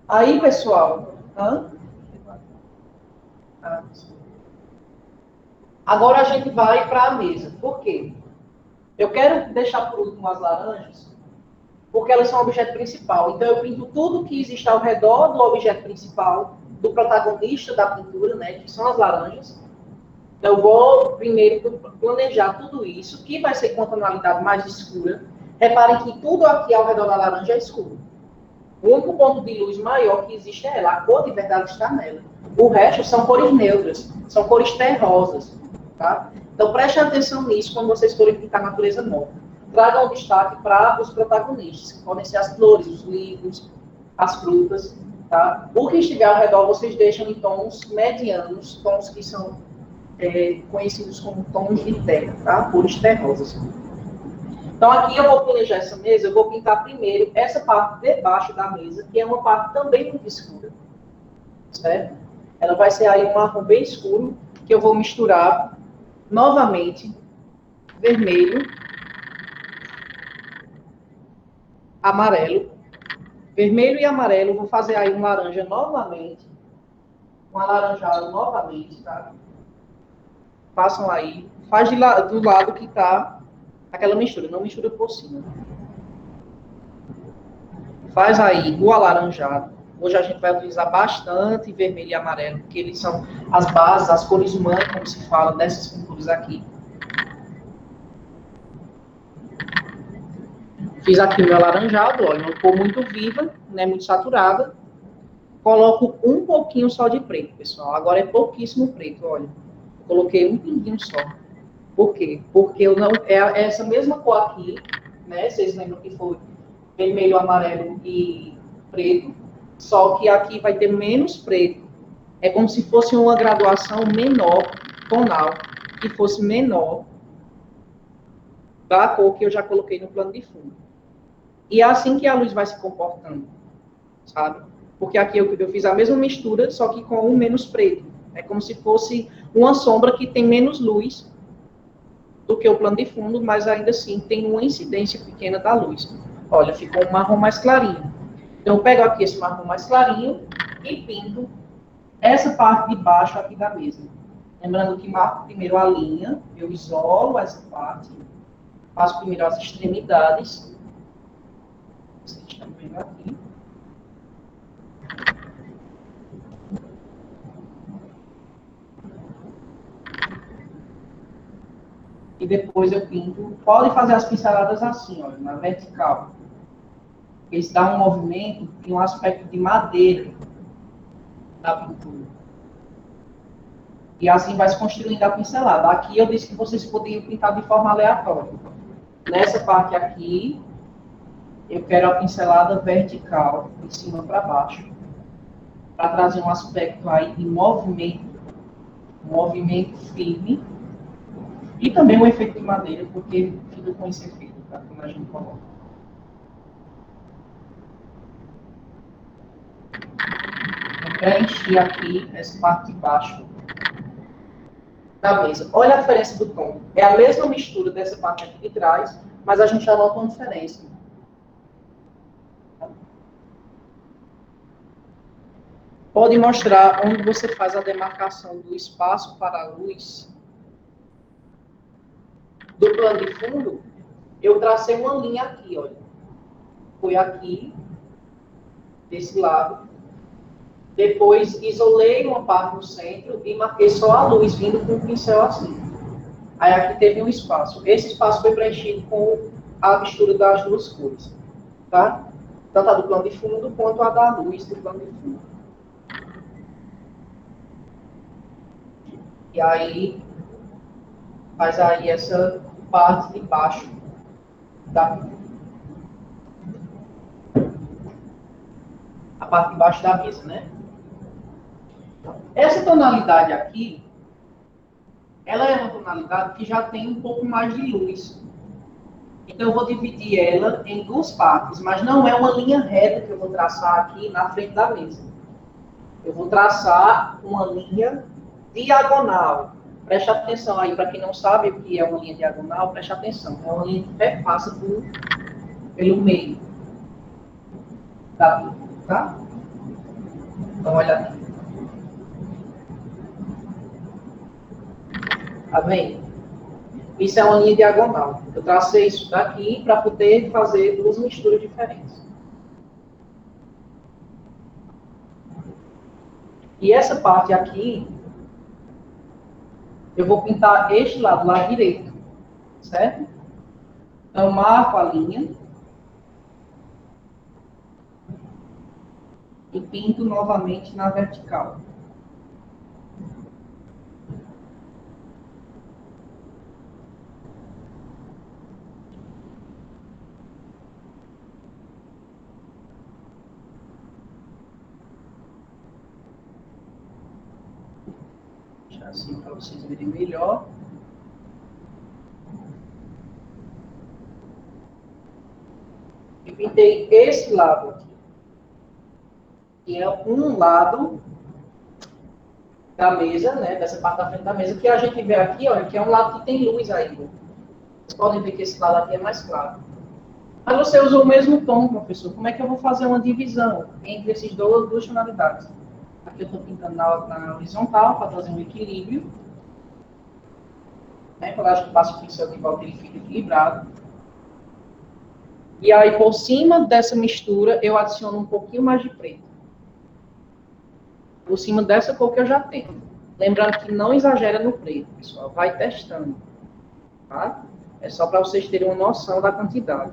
Aí, pessoal... Agora a gente vai para a mesa. Por quê? Eu quero deixar por último as laranjas, porque elas são o objeto principal. Então, eu pinto tudo que existe ao redor do objeto principal, do protagonista da pintura, né, que são as laranjas. Então, eu vou primeiro planejar tudo isso, que vai ser com a tonalidade mais escura. Reparem que tudo aqui ao redor da laranja é escuro. O único ponto de luz maior que existe é ela, a cor de verdade está nela. O resto são cores neutras, são cores terrosas, tá? Então, preste atenção nisso quando vocês forem pintar a natureza morta. Tragam um destaque para os protagonistas, que podem ser as flores, os livros, as frutas, tá? O que estiver ao redor, vocês deixam em tons medianos, tons que são conhecidos como tons de terra, tá? Cores terrosas. Então, aqui eu vou planejar essa mesa, eu vou pintar primeiro essa parte de baixo da mesa, que é uma parte também muito escura, certo? Ela vai ser aí um marrom bem escuro, que eu vou misturar novamente vermelho, amarelo, vermelho e amarelo, vou fazer aí um laranja novamente, um alaranjado novamente, tá? Façam aí, faz do lado que tá aquela mistura, não mistura por cima. Faz aí o alaranjado. Hoje a gente vai utilizar bastante vermelho e amarelo, porque eles são as bases, as cores mãe, como se fala, dessas pinturas aqui. Fiz aqui o meu alaranjado, olha, uma cor muito viva, não é muito saturada. Coloco um pouquinho só de preto, pessoal. Agora é pouquíssimo preto, olha. Coloquei um pinguinho só. Por quê? Porque eu não, é essa mesma cor aqui, né? Vocês lembram que foi vermelho, amarelo e preto. Só que aqui vai ter menos preto. É como se fosse uma graduação menor, tonal, que fosse menor da cor que eu já coloquei no plano de fundo. E é assim que a luz vai se comportando, sabe? Porque aqui eu fiz a mesma mistura, só que com um menos preto. É como se fosse uma sombra que tem menos luz do que o plano de fundo, mas ainda assim tem uma incidência pequena da luz. Olha, ficou um marrom mais clarinho. Então, eu pego aqui esse marrom mais clarinho e pinto essa parte de baixo aqui da mesa. Lembrando que marco primeiro a linha, eu isolo essa parte, faço primeiro as extremidades. Vocês estão vendo aqui. E depois eu pinto. Pode fazer as pinceladas assim, olha, na vertical. Isso dá um movimento e um aspecto de madeira na pintura. E assim vai se construindo a pincelada. Aqui eu disse que vocês podiam pintar de forma aleatória. Nessa parte aqui, eu quero a pincelada vertical, de cima para baixo, para trazer um aspecto aí de movimento, um movimento firme. E também um efeito de madeira, porque fica com esse efeito, tá? Quando a gente coloca. Eu preenchi aqui essa parte de baixo da mesa. Olha a diferença do tom. É a mesma mistura dessa parte aqui de trás, mas a gente já nota uma diferença. Pode mostrar onde você faz a demarcação do espaço para a luz. Do plano de fundo, eu tracei uma linha aqui, olha. Foi aqui, desse lado. Depois, isolei uma parte no centro e marquei só a luz, vindo com o pincel assim. Aí aqui teve um espaço. Esse espaço foi preenchido com a mistura das duas cores, tá? Tanto a do plano de fundo, quanto a da luz do plano de fundo. E aí, faz aí essa parte de baixo a parte de baixo da mesa, né? Essa tonalidade aqui, ela é uma tonalidade que já tem um pouco mais de luz. Então, eu vou dividir ela em duas partes, mas não é uma linha reta que eu vou traçar aqui na frente da mesa. Eu vou traçar uma linha diagonal. Preste atenção aí, para quem não sabe o que é uma linha diagonal, preste atenção. É uma linha que perpassa pelo meio da linha, tá? Então, olha aqui. Tá vendo? Isso é uma linha diagonal. Eu tracei isso daqui para poder fazer duas misturas diferentes. E essa parte aqui, eu vou pintar este lado, lado direito, certo? Então, eu marco a linha. e pinto novamente na vertical. Assim para vocês verem melhor. E pintei esse lado aqui, que é um lado da mesa, né, dessa parte da frente da mesa, que a gente vê aqui, olha, que é um lado que tem luz ainda. Vocês podem ver que esse lado aqui é mais claro. Mas você usou o mesmo tom, professor. Como é que eu vou fazer uma divisão entre esses duas tonalidades? Aqui eu estou pintando na horizontal para trazer um equilíbrio. Né? Quando a gente passa o pincel de volta, ele fica equilibrado. E aí, por cima dessa mistura, eu adiciono um pouquinho mais de preto. Por cima dessa cor que eu já tenho. Lembrando que não exagera no preto, pessoal. Vai testando. Tá? É só para vocês terem uma noção da quantidade.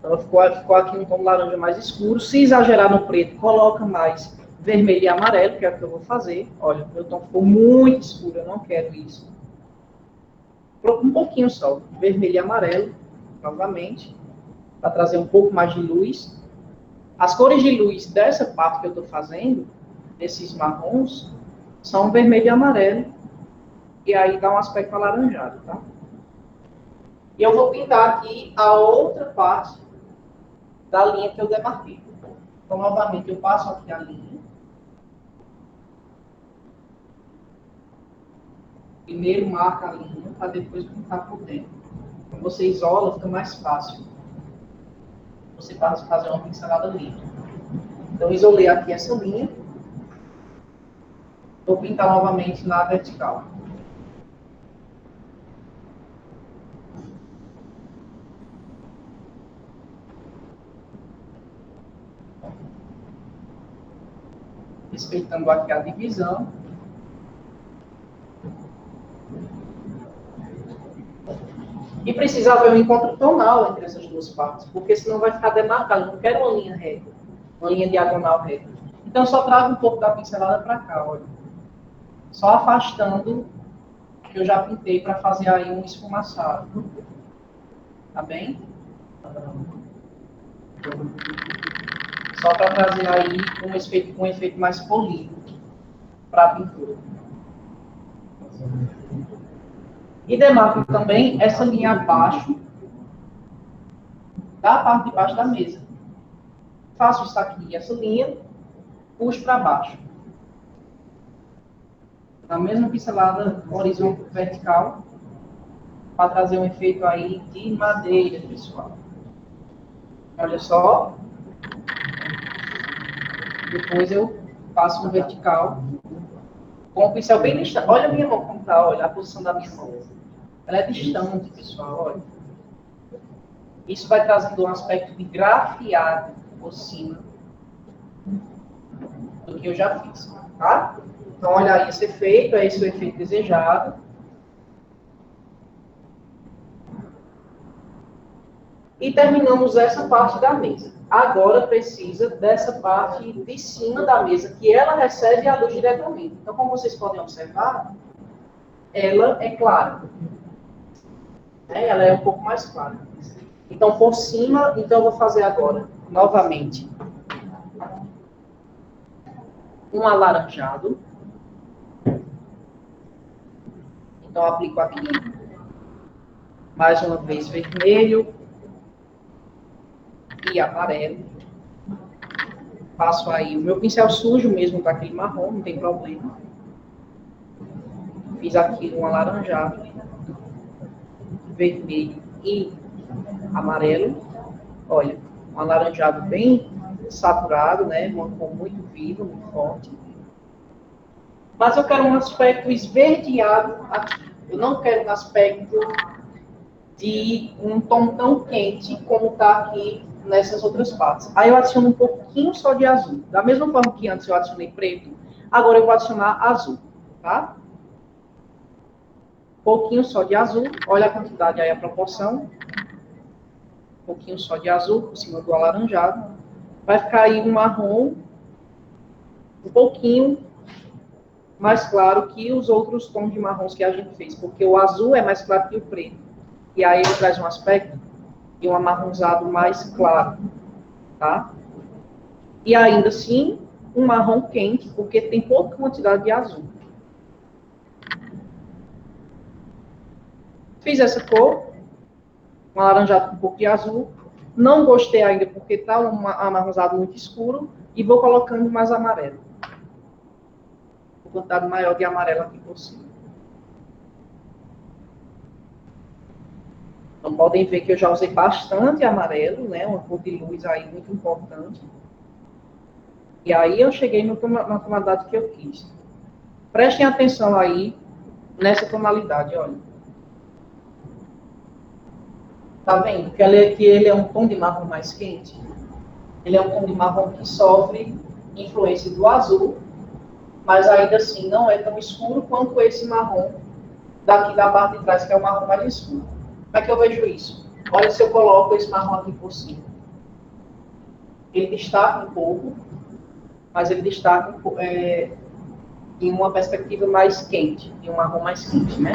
Então, ficou aqui um tom laranja mais escuro. Se exagerar no preto, coloca mais vermelho e amarelo, que é o que eu vou fazer. Olha, meu tom ficou muito escuro, eu não quero isso. Um pouquinho só, vermelho e amarelo, novamente, para trazer um pouco mais de luz. As cores de luz dessa parte que eu estou fazendo, desses marrons, são vermelho e amarelo, e aí dá um aspecto alaranjado, tá? E eu vou pintar aqui a outra parte da linha que eu demarquei. Então, novamente, eu passo aqui a linha. Primeiro marca a linha, para depois pintar por dentro. Quando você isola, fica mais fácil. Você pode fazer uma pincelada livre. Então, isolei aqui essa linha. Vou pintar novamente na vertical. Respeitando aqui a divisão. E precisa haver um encontro tonal entre essas duas partes, porque senão vai ficar demarcado. Eu não quero uma linha reta, uma linha diagonal reta. Então, só trago um pouco da pincelada para cá, olha. Só afastando, que eu já pintei para fazer aí um esfumaçado. Tá bem? Só para trazer aí um efeito mais polido para a pintura. E demarco também essa linha abaixo da parte de baixo da mesa. Faço isso aqui, essa linha, puxo para baixo. Na mesma pincelada horizontal vertical, para trazer um efeito aí de madeira, pessoal. Olha só. Depois eu passo no vertical, com o pincel bem distante. Olha a minha mão como está, olha a posição da minha mão. Ela é distante, pessoal, olha. Isso vai trazendo um aspecto de grafiado por cima do que eu já fiz, tá? Então, olha aí esse efeito, é esse o efeito desejado. E terminamos essa parte da mesa. Agora precisa dessa parte de cima da mesa, que ela recebe a luz diretamente. Então, como vocês podem observar, ela é clara. Ela é um pouco mais clara. Então, por cima, então eu vou fazer agora, novamente, um alaranjado. Então, aplico aqui, mais uma vez, vermelho e amarelo. Passo aí o meu pincel sujo mesmo para aquele marrom, não tem problema. Fiz aqui um alaranjado, vermelho e amarelo. Olha, um alaranjado bem saturado, né? Uma cor muito viva, muito forte. Mas eu quero um aspecto esverdeado aqui. Eu não quero um aspecto de um tom tão quente como está aqui nessas outras partes. Aí eu adiciono um pouquinho só de azul. Da mesma forma que antes eu adicionei preto, agora eu vou adicionar azul, tá? Então, pouquinho só de azul, olha a quantidade aí, a proporção, um pouquinho só de azul por cima do alaranjado, vai ficar aí um marrom um pouquinho mais claro que os outros tons de marrons que a gente fez, porque o azul é mais claro que o preto, e aí ele traz um aspecto de um amarronzado mais claro, tá? E ainda assim, um marrom quente, porque tem pouca quantidade de azul. Fiz essa cor, um alaranjado com um pouco de azul. Não gostei ainda porque está um amarronzado muito escuro. E vou colocando mais amarelo. Uma quantidade maior de amarelo aqui por cima. Então podem ver que eu já usei bastante amarelo, né? Uma cor de luz aí muito importante. E aí eu cheguei na tonalidade que eu quis. Prestem atenção aí nessa tonalidade, olha. Tá vendo? Que ele é um tom de marrom mais quente. Ele é um tom de marrom que sofre influência do azul, mas ainda assim não é tão escuro quanto esse marrom daqui da parte de trás, que é o marrom mais escuro. Como é que eu vejo isso? Olha se eu coloco esse marrom aqui por cima. Ele destaca um pouco, mas ele destaca em uma perspectiva mais quente, em um marrom mais quente, né?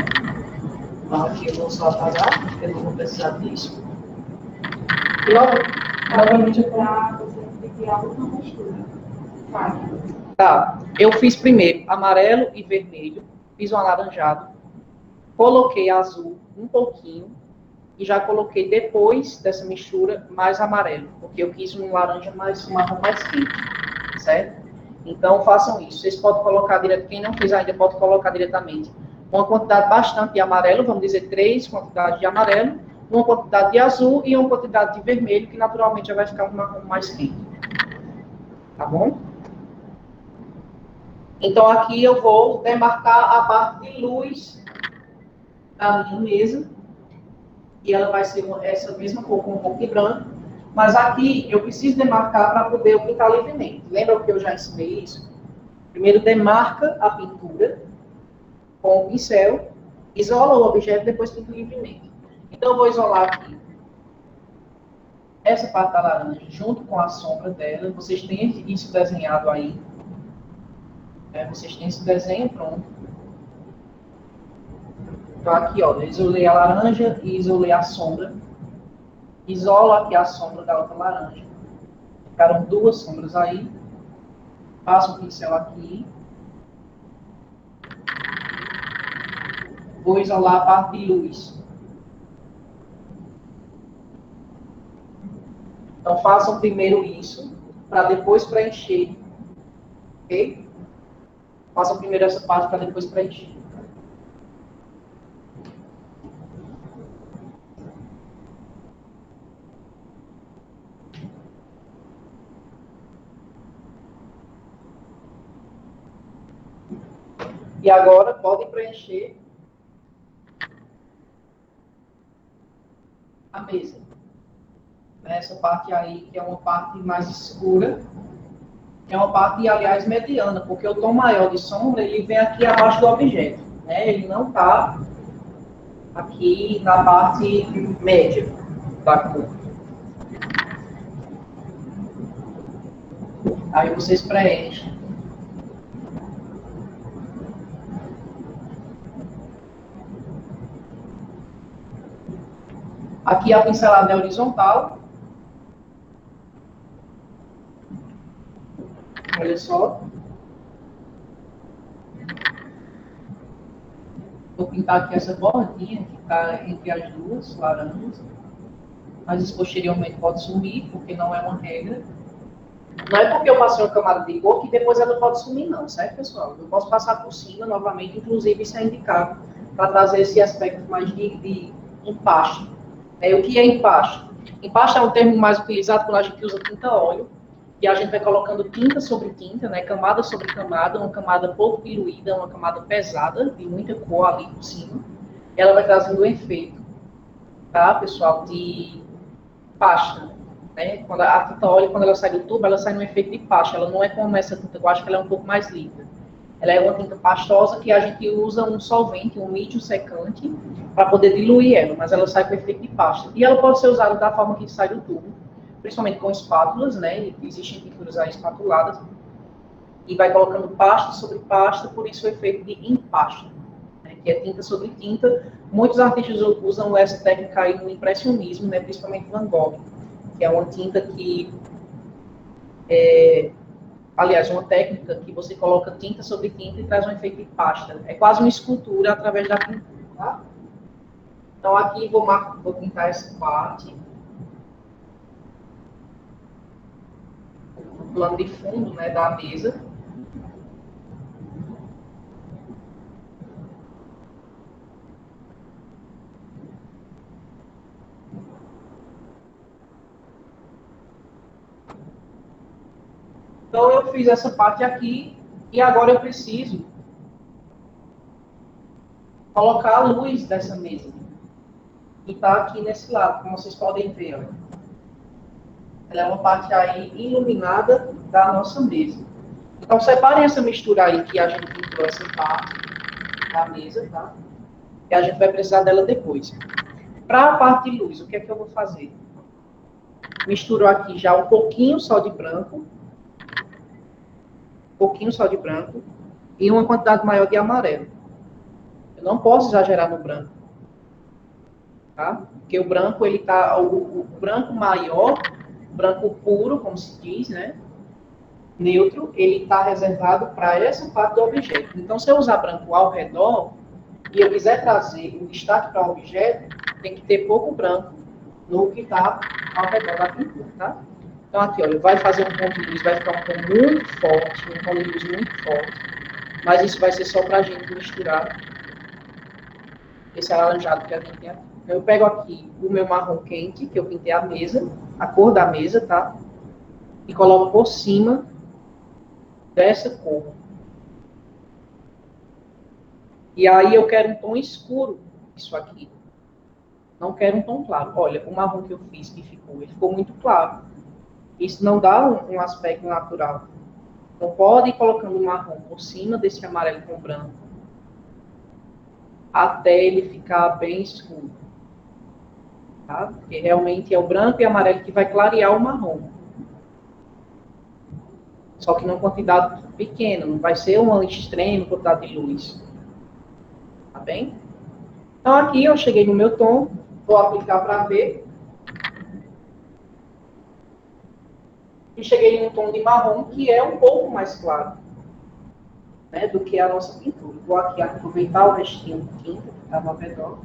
Então aqui eu vou só apagar, porque eu não vou precisar disso. E novamente eu vou... Tá, eu fiz primeiro amarelo e vermelho, fiz um alaranjado, coloquei azul um pouquinho e já coloquei depois dessa mistura mais amarelo, porque eu quis um laranja mais, um marrom mais quente, certo? Então façam isso. Vocês podem colocar direto, quem não fez ainda pode colocar diretamente uma quantidade bastante de amarelo, vamos dizer 3 quantidades de amarelo, uma quantidade de azul e uma quantidade de vermelho, que naturalmente já vai ficar um marrom mais quente. Tá bom? Então aqui eu vou demarcar a parte de luz da minha mesa, e ela vai ser essa mesma cor com um pouco de branco, mas aqui eu preciso demarcar para poder eu pintar livremente. Lembra que eu já ensinei isso? Primeiro demarca a pintura com o pincel, isola o objeto e depois pinta livremente. Então eu vou isolar aqui essa parte da laranja junto com a sombra dela. Vocês têm isso desenhado aí. Vocês têm esse desenho pronto. Então aqui, ó, eu isolei a laranja e isolei a sombra. Isolo aqui a sombra da outra laranja. Ficaram 2 sombras aí. Passo o pincel aqui. Vou isolar a parte de luz. Então façam primeiro isso, para depois preencher. Ok? Façam primeiro essa parte para depois preencher. E agora podem preencher a mesa. Essa parte aí, que é uma parte mais escura, é uma parte, aliás, mediana, porque o tom maior de sombra, ele vem aqui abaixo do objeto, né? Ele não está aqui na parte média da cor. Aí vocês preenchem. Aqui a pincelada é horizontal. Olha só. Vou pintar aqui essa bordinha que está entre as duas laranjas. Mas isso posteriormente pode sumir, porque não é uma regra. Não é porque eu passei uma camada de cor que depois ela pode sumir, não, certo, pessoal? Eu posso passar por cima novamente, inclusive isso é indicado para trazer esse aspecto mais de empaste. O que é empaste? Empaste é um termo mais utilizado quando a gente usa tinta óleo, e a gente vai colocando tinta sobre tinta, né, camada sobre camada, uma camada pouco diluída, uma camada pesada, de muita cor ali por cima. Ela vai trazendo um efeito, tá, pessoal, de pasta. Né? Quando a tinta óleo, quando ela sai do tubo, ela sai no efeito de pasta. Ela não é como essa tinta guache, que ela é um pouco mais líquida. Ela é uma tinta pastosa que a gente usa um solvente, um líquido secante, para poder diluir ela, mas ela sai com efeito de pasta. E ela pode ser usada da forma que sai do tubo, principalmente com espátulas, né? Existem pinturas aí espatuladas. E vai colocando pasta sobre pasta, por isso o efeito de empasta, né? Que é tinta sobre tinta. Muitos artistas usam essa técnica aí no impressionismo, né? Principalmente Van Gogh, que é uma tinta que aliás, uma técnica que você coloca tinta sobre tinta e traz um efeito de pasta. É quase uma escultura através da pintura, tá? Então, aqui vou pintar essa parte. O plano de fundo, né, da mesa. Então, eu fiz essa parte aqui e agora eu preciso colocar a luz dessa mesa. E está aqui nesse lado, como vocês podem ver. Ó. Ela é uma parte aí iluminada da nossa mesa. Então, separem essa mistura aí que a gente pintou essa parte da mesa, tá? E a gente vai precisar dela depois. Para a parte de luz, o que é que eu vou fazer? Misturo aqui já um pouquinho só de branco. E uma quantidade maior de amarelo. Eu não posso exagerar no branco, tá? Porque o branco, ele tá, o branco maior, branco puro, como se diz, né? Neutro, ele está reservado para essa parte do objeto. Então, se eu usar branco ao redor, e eu quiser trazer o destaque para o objeto, tem que ter pouco branco no que está ao redor da pintura, tá? Então, aqui, olha, vai fazer um ponto de luz, vai ficar um tom muito forte, um tom de luz muito forte. Mas isso vai ser só para a gente misturar esse alaranjado que a gente tem aqui. Eu pego aqui o meu marrom quente, que eu pintei a mesa, a cor da mesa, tá? E coloco por cima dessa cor. E aí eu quero um tom escuro, isso aqui. Não quero um tom claro. Olha, o marrom que eu fiz, que ele ficou muito claro. Isso não dá um aspecto natural. Então, pode ir colocando o marrom por cima desse amarelo com branco, até ele ficar bem escuro. Tá? Porque realmente é o branco e amarelo que vai clarear o marrom. Só que numa quantidade pequena, não vai ser uma extrema quantidade de luz. Tá bem? Então, aqui eu cheguei no meu tom, vou aplicar para ver. E cheguei em um tom de marrom que é um pouco mais claro, né, do que a nossa pintura. Vou aqui aproveitar o restinho de tinta que estava ao redor.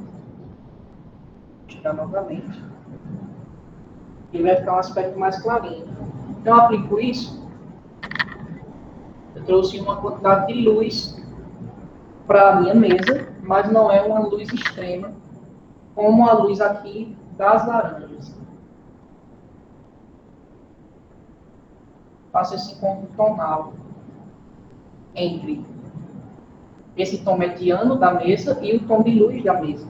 Tirar novamente. E vai ficar um aspecto mais clarinho. Então, eu aplico isso. Eu trouxe uma quantidade de luz para a minha mesa, mas não é uma luz extrema, como a luz aqui das laranjas. Faço esse encontro tonal entre esse tom mediano da mesa e o tom de luz da mesa.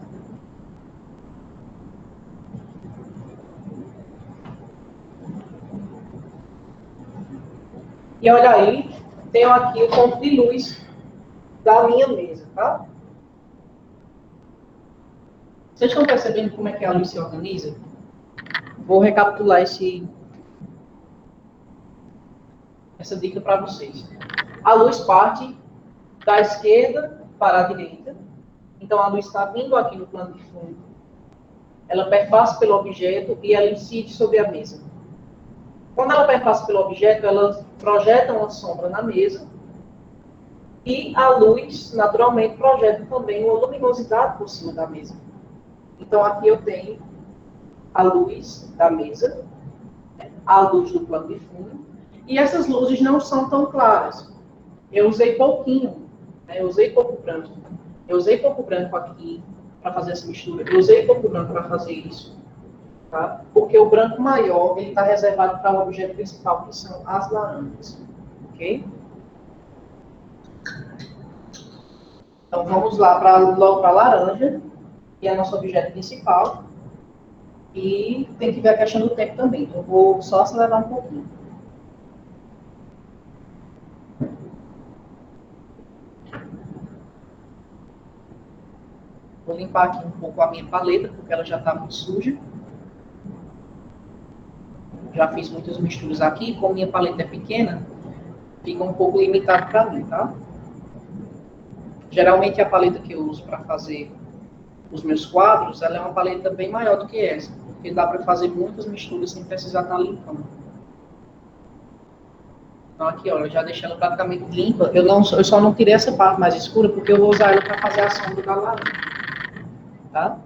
E olha aí, tenho aqui o ponto de luz da minha mesa, tá? Vocês estão percebendo como é que a luz se organiza? Vou recapitular essa dica para vocês. A luz parte da esquerda para a direita. Então, a luz está vindo aqui no plano de fundo. Ela perpassa pelo objeto e ela incide sobre a mesa. Quando ela perpassa pelo objeto, ela projeta uma sombra na mesa. E a luz, naturalmente, projeta também uma luminosidade por cima da mesa. Então, aqui eu tenho a luz da mesa, a luz do plano de fundo. E essas luzes não são tão claras. Eu usei pouquinho, né? Eu usei pouco branco. Eu usei pouco branco aqui para fazer essa mistura. Eu usei pouco branco para fazer isso. Tá? Porque o branco maior ele está reservado para o objeto principal, que são as laranjas. Ok? Então, vamos lá logo para a laranja, que é nosso objeto principal. E tem que ver a questão do tempo também. Então, eu vou só acelerar um pouquinho. Vou limpar aqui um pouco a minha paleta, porque ela já está muito suja. Já fiz muitas misturas aqui, como minha paleta é pequena, fica um pouco limitado para mim, tá? Geralmente a paleta que eu uso para fazer os meus quadros, ela é uma paleta bem maior do que essa, porque dá para fazer muitas misturas sem precisar estar limpando. Então aqui, ó, eu já deixei ela praticamente limpa. Eu só não tirei essa parte mais escura, porque eu vou usar ela para fazer a sombra da laranja, tá?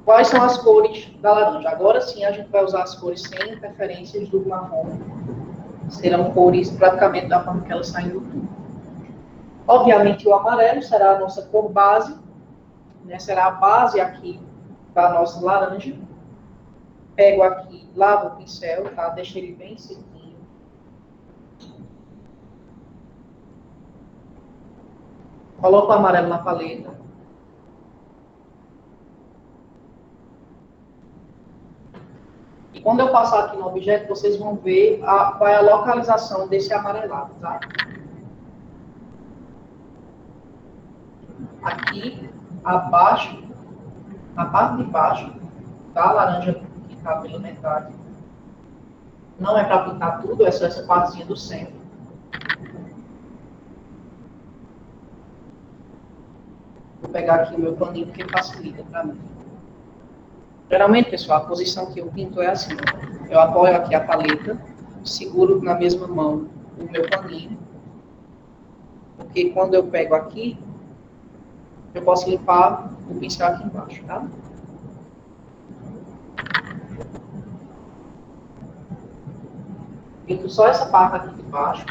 Quais são as cores da laranja? Agora sim a gente vai usar as cores sem interferências do marrom. Serão cores praticamente da forma que elas saem do tubo. Obviamente o amarelo será a nossa cor base, né? Será a base aqui da nossa laranja. Pego aqui, lavo o pincel, tá? Deixo ele bem sequinho. Coloco o amarelo na paleta. E quando eu passar aqui no objeto, vocês vão ver qual é a localização desse amarelado, tá? Aqui, abaixo, na parte de baixo da laranja que está pela metade. Não é para pintar tudo, é só essa partezinha do centro. Vou pegar aqui o meu paninho, porque facilita para mim. Geralmente, pessoal, a posição que eu pinto é assim. Eu apoio aqui a paleta, seguro na mesma mão o meu paninho. Porque quando eu pego aqui, eu posso limpar o pincel aqui embaixo, tá? Pinto só essa parte aqui de baixo.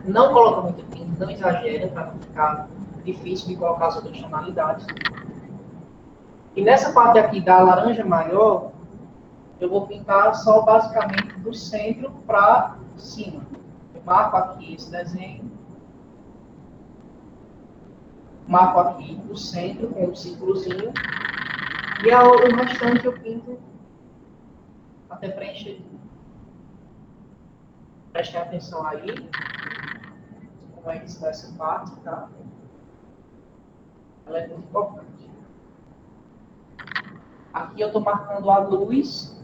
Não coloca muito pinto, não exagera, para não ficar difícil de colocar as outras tonalidades. E nessa parte aqui da laranja maior, eu vou pintar só basicamente do centro para cima. Eu marco aqui esse desenho. Marco aqui do centro com um círculozinho. E o restante eu pinto até preencher. Prestem atenção aí. Como é que está essa parte, tá? Ela é muito importante. Aqui eu estou marcando a luz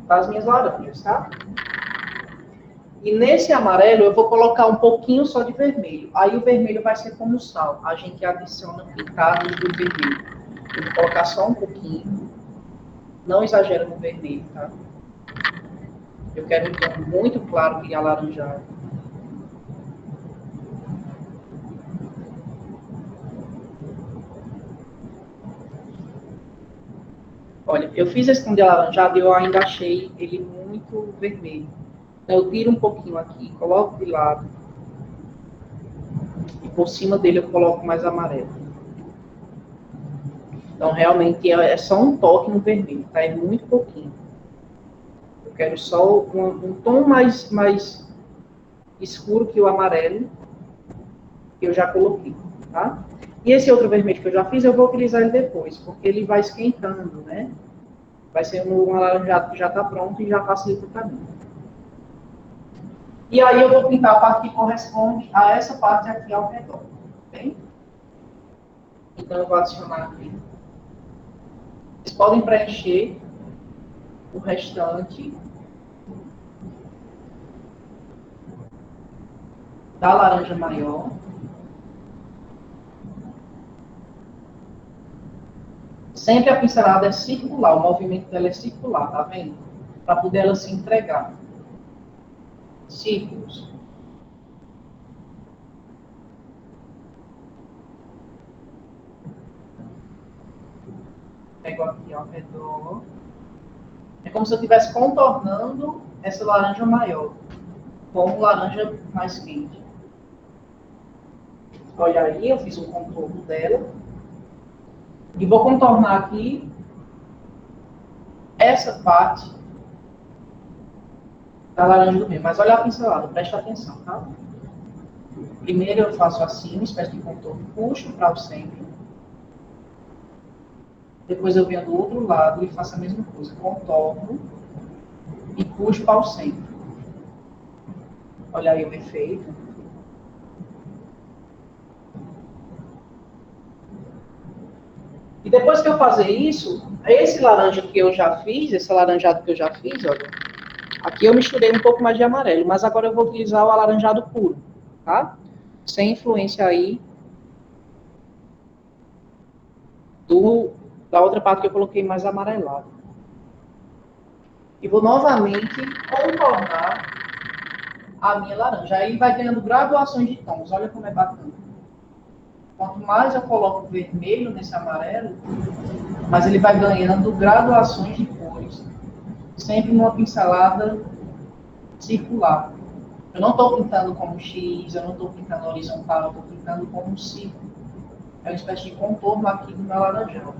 das minhas laranjas, tá? E nesse amarelo eu vou colocar um pouquinho só de vermelho. Aí o vermelho vai ser como sal. A gente adiciona pitadas do vermelho. Eu vou colocar só um pouquinho. Não exagera no vermelho, tá? Eu quero um tom muito claro e alaranjado. Olha, eu fiz esse tom de alaranjado e eu ainda achei ele muito vermelho. Então, eu tiro um pouquinho aqui, coloco de lado. E por cima dele eu coloco mais amarelo. Então, realmente, é só um toque no vermelho, tá? É muito pouquinho. Eu quero só um tom mais escuro que o amarelo que eu já coloquei, tá? E esse outro vermelho que eu já fiz, eu vou utilizar ele depois, porque ele vai esquentando, né? Vai ser um alaranjado que já está pronto e já facilita o caminho. E aí eu vou pintar a parte que corresponde a essa parte aqui ao redor, ok? Então eu vou adicionar aqui. Vocês podem preencher o restante da laranja maior. Sempre a pincelada é circular, o movimento dela é circular, tá vendo? Para poder ela se entregar. Círculos. Pego aqui ao redor. É como se eu estivesse contornando essa laranja maior, com laranja mais quente. Olha aí, eu fiz o contorno dela. E vou contornar aqui essa parte da laranja do meio. Mas olha a pincelada, presta atenção, tá? Primeiro eu faço assim, uma espécie de contorno, puxo para o centro. Depois eu venho do outro lado e faço a mesma coisa. Contorno e puxo para o centro. Olha aí o efeito. E depois que eu fazer isso, esse laranja que eu já fiz, esse alaranjado que eu já fiz, olha, aqui eu misturei um pouco mais de amarelo, mas agora eu vou utilizar o alaranjado puro, tá? Sem influência aí da outra parte que eu coloquei mais amarelado. E vou novamente contornar a minha laranja. Aí vai ganhando graduações de tons. Olha como é bacana. Quanto mais eu coloco vermelho nesse amarelo, mais ele vai ganhando graduações de cores. Sempre numa pincelada circular. Eu não estou pintando como X, eu não estou pintando horizontal, eu estou pintando como um círculo. É uma espécie de contorno aqui do meu laranjal.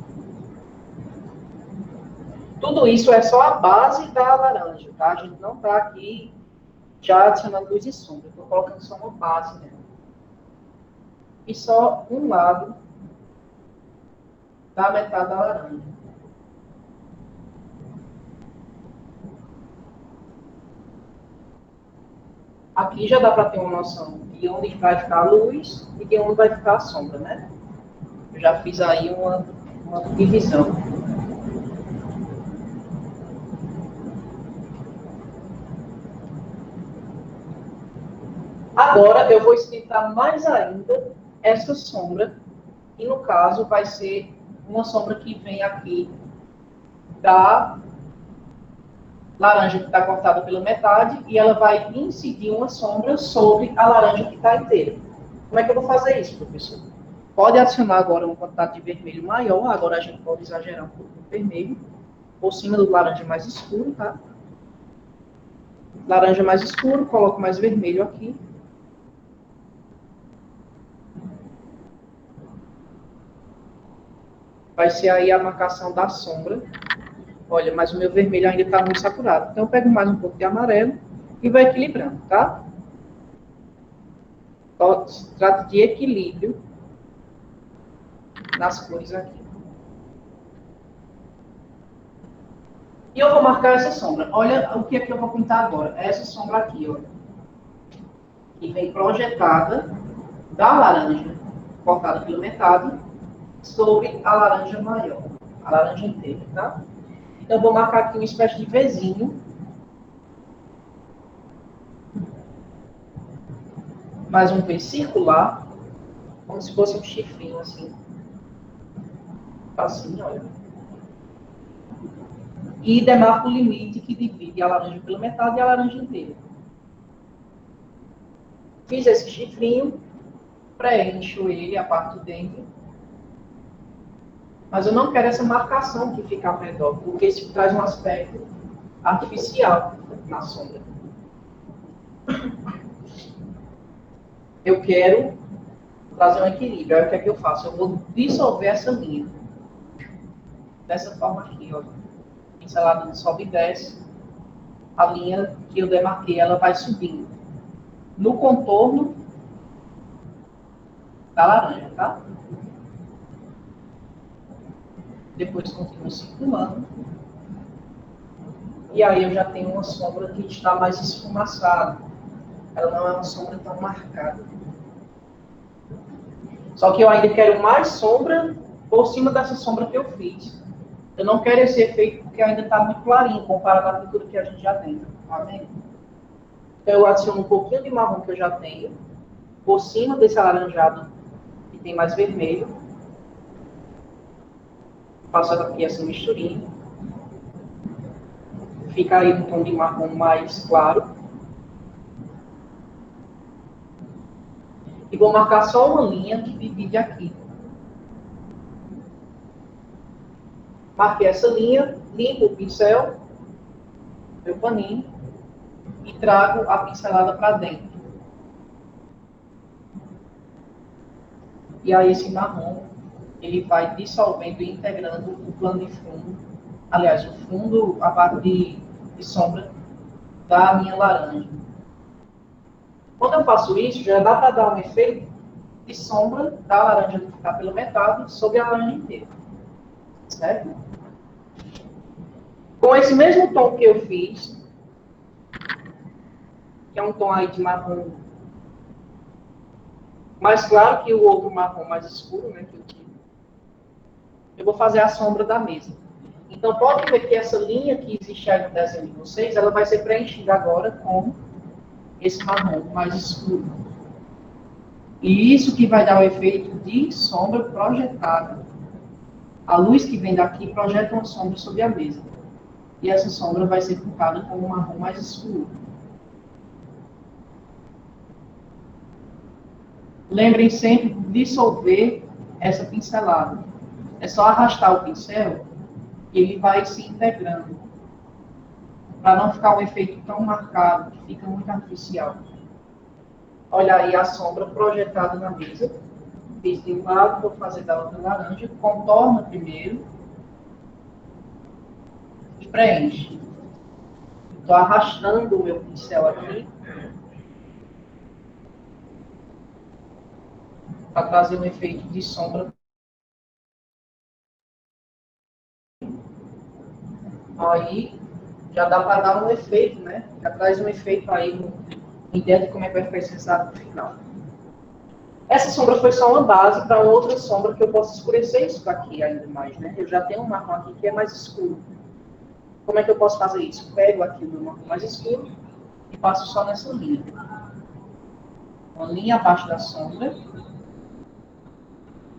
Tudo isso é só a base da laranja, tá? A gente não está aqui já adicionando luz e sombra. Estou colocando só uma base nela. E só um lado da metade da laranja. Aqui já dá para ter uma noção de onde vai ficar a luz e de onde vai ficar a sombra, né? Eu já fiz aí uma divisão. Agora eu vou esquentar mais ainda essa sombra, e no caso vai ser uma sombra que vem aqui da laranja que está cortada pela metade, e ela vai incidir uma sombra sobre a laranja que está inteira. Como é que eu vou fazer isso, professor? Pode adicionar agora uma quantidade de vermelho maior, agora a gente pode exagerar um pouco do vermelho, por cima do laranja mais escuro, tá? Laranja mais escuro, coloco mais vermelho aqui. Vai ser aí a marcação da sombra. Olha, mas o meu vermelho ainda está muito saturado. Então eu pego mais um pouco de amarelo e vai equilibrando, tá? Então, se trata de equilíbrio nas cores aqui. E eu vou marcar essa sombra. Olha o que é que eu vou pintar agora. Essa sombra aqui, olha. Que vem projetada da laranja, cortada pela metade, sobre a laranja maior. A laranja inteira, tá? Então, eu vou marcar aqui uma espécie de Vzinho. Mais um V circular. Como se fosse um chifrinho, assim. Assim, olha. E demarco o limite que divide a laranja pela metade e a laranja inteira. Fiz esse chifrinho. Preencho ele, a parte de dentro. Mas eu não quero essa marcação que fica ao redor, porque isso traz um aspecto artificial na sombra. Eu quero trazer um equilíbrio. Aí o que é que eu faço? Eu vou dissolver essa linha. Dessa forma aqui, ó. Pincelada sobe e desce. A linha que eu demarquei, ela vai subindo. No contorno da laranja, tá? Depois continuo circulando. E aí eu já tenho uma sombra que está mais esfumaçada. Ela não é uma sombra tão marcada. Só que eu ainda quero mais sombra por cima dessa sombra que eu fiz. Eu não quero esse efeito porque ainda está muito clarinho comparado à pintura que a gente já tem. Tá vendo? Então eu adiciono um pouquinho de marrom que eu já tenho por cima desse alaranjado que tem mais vermelho. Passo aqui essa misturinha. Fica aí um tom de marrom mais claro. E vou marcar só uma linha que divide aqui. Marquei essa linha, limpo o pincel, meu paninho, e trago a pincelada para dentro. E aí esse marrom, ele vai dissolvendo e integrando o plano de fundo. Aliás, o fundo, a parte de sombra da minha laranja. Quando eu faço isso, já dá para dar um efeito de sombra da laranja que está pela metade sobre a laranja inteira. Certo? Com esse mesmo tom que eu fiz, que é um tom aí de marrom mais claro que o outro marrom mais escuro, né, que eu tive. Eu vou fazer a sombra da mesa. Então, pode ver que essa linha que existe aí no desenho de vocês, ela vai ser preenchida agora com esse marrom mais escuro. E isso que vai dar o efeito de sombra projetada. A luz que vem daqui projeta uma sombra sobre a mesa. E essa sombra vai ser pintada com um marrom mais escuro. Lembrem sempre de dissolver essa pincelada. É só arrastar o pincel e ele vai se integrando. Para não ficar um efeito tão marcado, que fica muito artificial. Olha aí a sombra projetada na mesa. Fiz de um lado, vou fazer da outra laranja. Contorna primeiro. E preenche. Estou arrastando o meu pincel aqui. Para trazer um efeito de sombra. Aí, já dá para dar um efeito, né? Já traz um efeito aí, uma ideia de como é que vai ficar esse resultado no final. Essa sombra foi só uma base para outra sombra que eu posso escurecer isso daqui ainda mais, né? Eu já tenho um marrom aqui que é mais escuro. Como é que eu posso fazer isso? Pego aqui o meu marrom mais escuro e passo só nessa linha. Uma linha abaixo da sombra,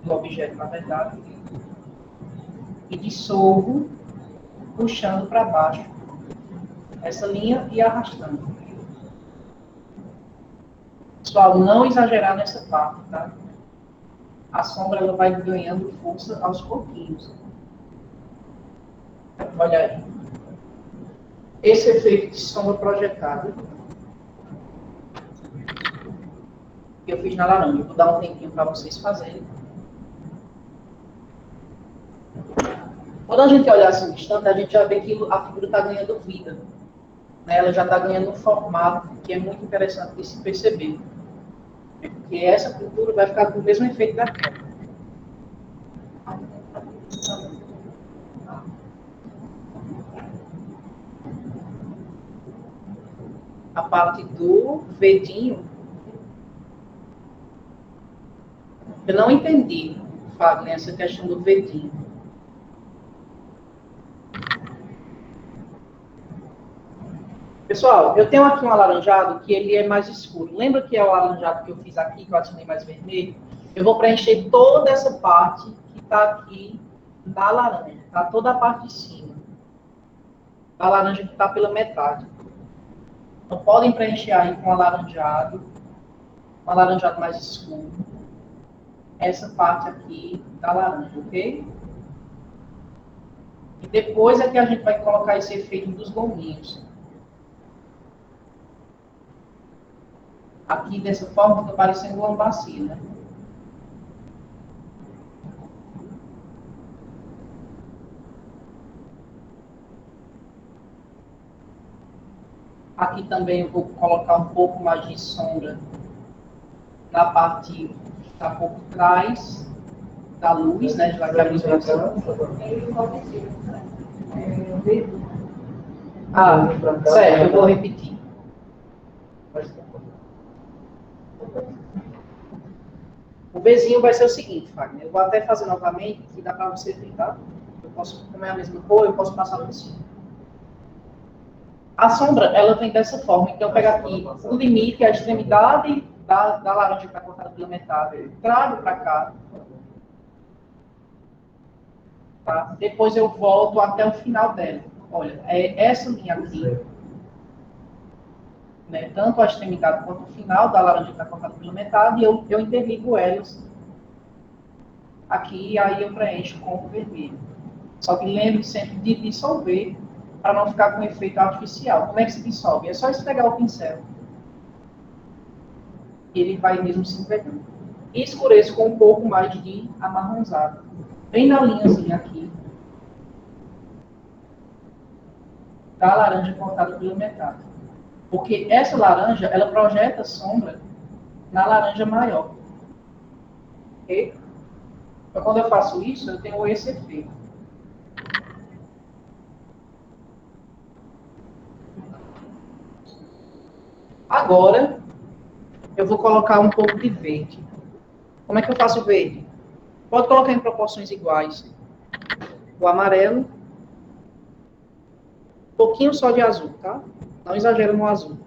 do objeto, na verdade, e dissolvo, puxando para baixo essa linha e arrastando. Pessoal, não exagerar nessa parte, tá? A sombra ela vai ganhando força aos pouquinhos. Olha aí. Esse efeito de sombra projetada que eu fiz na laranja. Vou dar um tempinho para vocês fazerem. Quando a gente olhar assim distante, a gente já vê que a figura está ganhando vida. Né? Ela já está ganhando um formato que é muito interessante de se perceber. Porque essa pintura vai ficar com o mesmo efeito daqui. A parte do verdinho, eu não entendi, Fagner, essa questão do verdinho. Pessoal, eu tenho aqui um alaranjado que ele é mais escuro. Lembra que é o alaranjado que eu fiz aqui, que eu adicionei mais vermelho? Eu vou preencher toda essa parte que está aqui da laranja, tá? Toda a parte de cima. A laranja que está pela metade. Então, podem preencher aí com alaranjado, um alaranjado mais escuro. Essa parte aqui da laranja, ok? E depois é que a gente vai colocar esse efeito dos gominhos. Aqui, dessa forma, fica parecendo uma bacia, né? Aqui também eu vou colocar um pouco mais de sombra na parte que está por trás da luz, né? Já que a luz vai ser... Certo, eu vou repetir. O Bzinho vai ser o seguinte, Fagner. Eu vou até fazer novamente, que dá para você ver, tá? Eu posso, como é a mesma cor, eu posso passar por cima. A sombra, ela vem dessa forma. Então, eu pego aqui o limite, a extremidade da laranja que está cortada pela metade, trago para cá. Tá? Depois eu volto até o final dela. Olha, é essa linha aqui. Né? Tanto a extremidade quanto o final da laranja que está cortada pela metade, eu interligo elas aqui e aí eu preencho com o vermelho. Só que lembre sempre de dissolver para não ficar com um efeito artificial. Como é que se dissolve? É só esfregar o pincel. Ele vai mesmo se entregando. E escureço com um pouco mais de amarronzado. Bem na linhazinha aqui da laranja cortada pela metade. Porque essa laranja, ela projeta sombra na laranja maior. Ok? Então, quando eu faço isso, eu tenho esse efeito. Agora, eu vou colocar um pouco de verde. Como é que eu faço o verde? Pode colocar em proporções iguais. O amarelo, um pouquinho só de azul, tá? Não exagera no azul.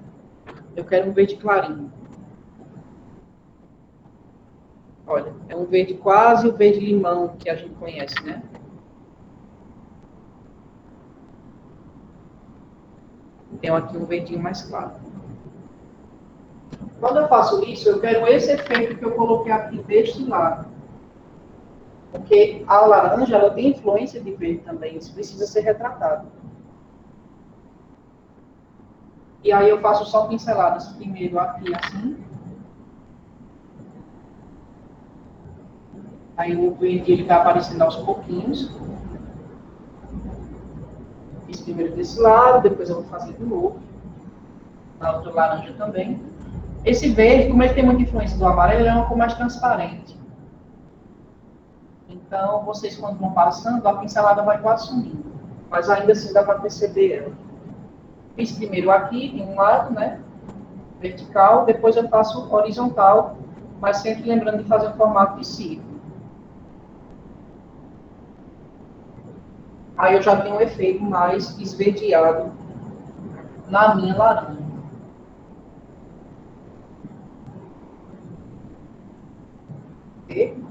Eu quero um verde clarinho. Olha, é um verde quase o verde limão que a gente conhece, né? Tenho aqui um verdinho mais claro. Quando eu faço isso, eu quero esse efeito que eu coloquei aqui deste lado. Porque a laranja, ela tem influência de verde também. Isso precisa ser retratado. E aí eu faço só pinceladas. Primeiro aqui, assim. Aí o verde, ele vai aparecendo aos pouquinhos. Fiz primeiro desse lado, depois eu vou fazer de novo. Na outra laranja também. Esse verde, como ele tem muita influência do amarelo, ele é uma cor mais transparente. Então, vocês quando vão passando, a pincelada vai quase sumindo. Mas ainda assim dá para perceber ela. Fiz primeiro aqui, em um lado, né? Vertical, depois eu faço horizontal, mas sempre lembrando de fazer o formato de círculo. Aí eu já tenho um efeito mais esverdeado na minha laranja. Ok?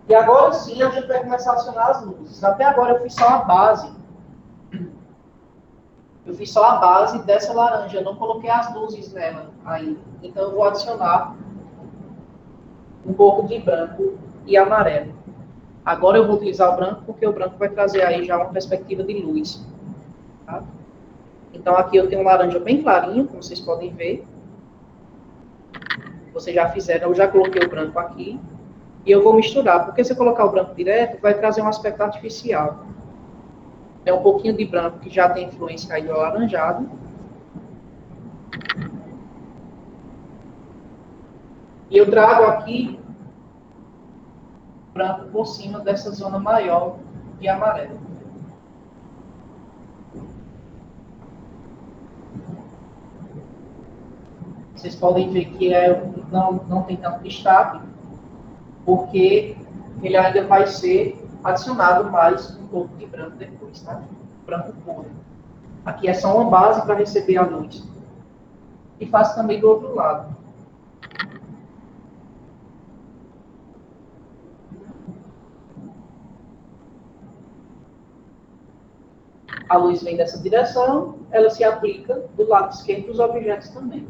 E agora sim a gente vai começar a acionar as luzes. Até agora eu fiz só a base. Eu fiz só a base dessa laranja, eu não coloquei as luzes nela ainda. Então eu vou adicionar um pouco de branco e amarelo. Agora eu vou utilizar o branco, porque o branco vai trazer aí já uma perspectiva de luz. Tá? Então aqui eu tenho um laranja bem clarinho, como vocês podem ver. Vocês já fizeram, eu já coloquei o branco aqui. E eu vou misturar, porque se eu colocar o branco direto, vai trazer um aspecto artificial. É um pouquinho de branco que já tem influência aí do alaranjado. E eu trago aqui branco por cima dessa zona maior de amarelo. Vocês podem ver que não tem tanto destaque, porque ele ainda vai ser adicionado mais um pouco de branco depois, tá? Branco puro. Aqui é só uma base para receber a luz. E faço também do outro lado. A luz vem dessa direção, ela se aplica do lado esquerdo dos objetos também.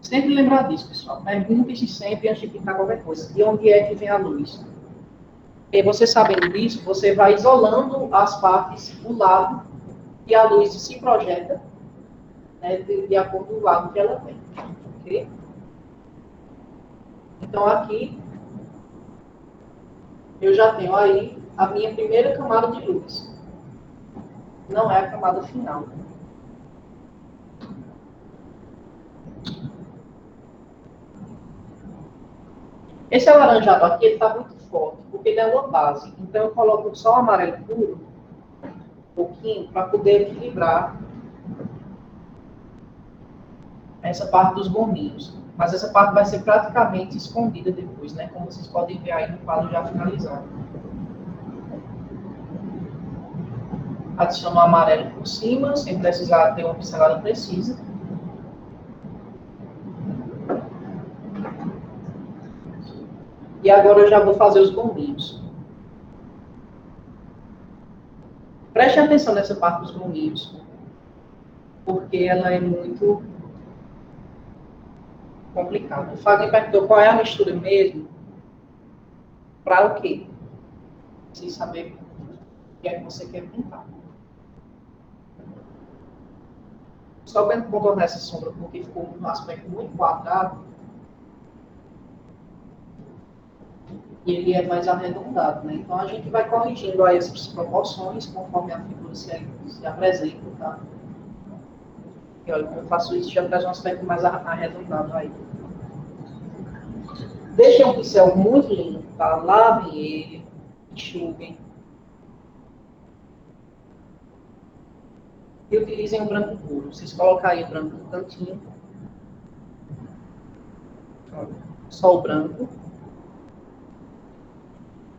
Sempre lembrar disso, pessoal. Pergunte-se sempre antes de pintar qualquer coisa. De onde é que vem a luz? E você sabendo disso, você vai isolando as partes do lado que a luz se projeta, né, de acordo com o lado que ela vem. Ok? Então, aqui, eu já tenho aí a minha primeira camada de luz. Não é a camada final. Esse alaranjado aqui está muito forte, porque ele é uma base. Então, eu coloco só o amarelo puro, um pouquinho, para poder equilibrar essa parte dos gominhos. Mas essa parte vai ser praticamente escondida depois, né? Como vocês podem ver aí no quadro já finalizado. Adiciono o amarelo por cima, sem precisar ter uma pincelada precisa. E agora eu já vou fazer os gominhos. Preste atenção nessa parte dos gominhos, porque ela é muito complicada. O Fagner perguntou qual é a mistura mesmo, para o quê? Sem saber o que é que você quer pintar. Só para contornar essa sombra, porque ficou um aspecto muito quadrado, e ele é mais arredondado, né? Então a gente vai corrigindo aí essas proporções conforme a figura se apresenta, tá? E olha, como eu faço isso, já traz um aspecto mais arredondado aí. Deixem o pincel muito limpo, tá? Lavem ele, enxuguem. e utilizem o branco puro. Vocês colocam aí o branco no cantinho. Só o branco.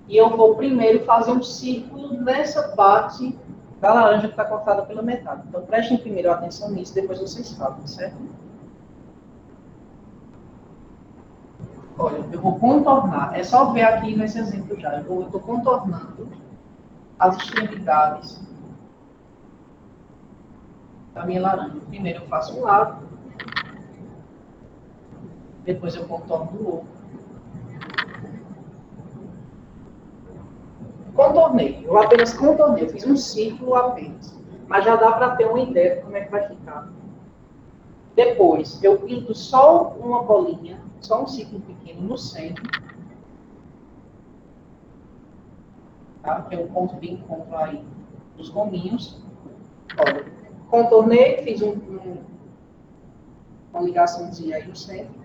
E eu vou primeiro fazer um círculo nessa parte da laranja que está cortada pela metade. Então, prestem primeiro atenção nisso, depois vocês fazem, certo? Olha, eu vou contornar. É só ver aqui nesse exemplo já. Eu estou contornando as extremidades da minha laranja. Primeiro eu faço um lado, depois eu contorno o outro. Contornei, eu apenas contornei, eu fiz um círculo apenas. Mas já dá para ter uma ideia de como é que vai ficar. Depois, eu pinto só uma bolinha, só um círculo pequeno no centro. Tá? Que é o ponto de encontro aí dos gominhos. Olha, contornei, fiz uma ligaçãozinha aí no centro.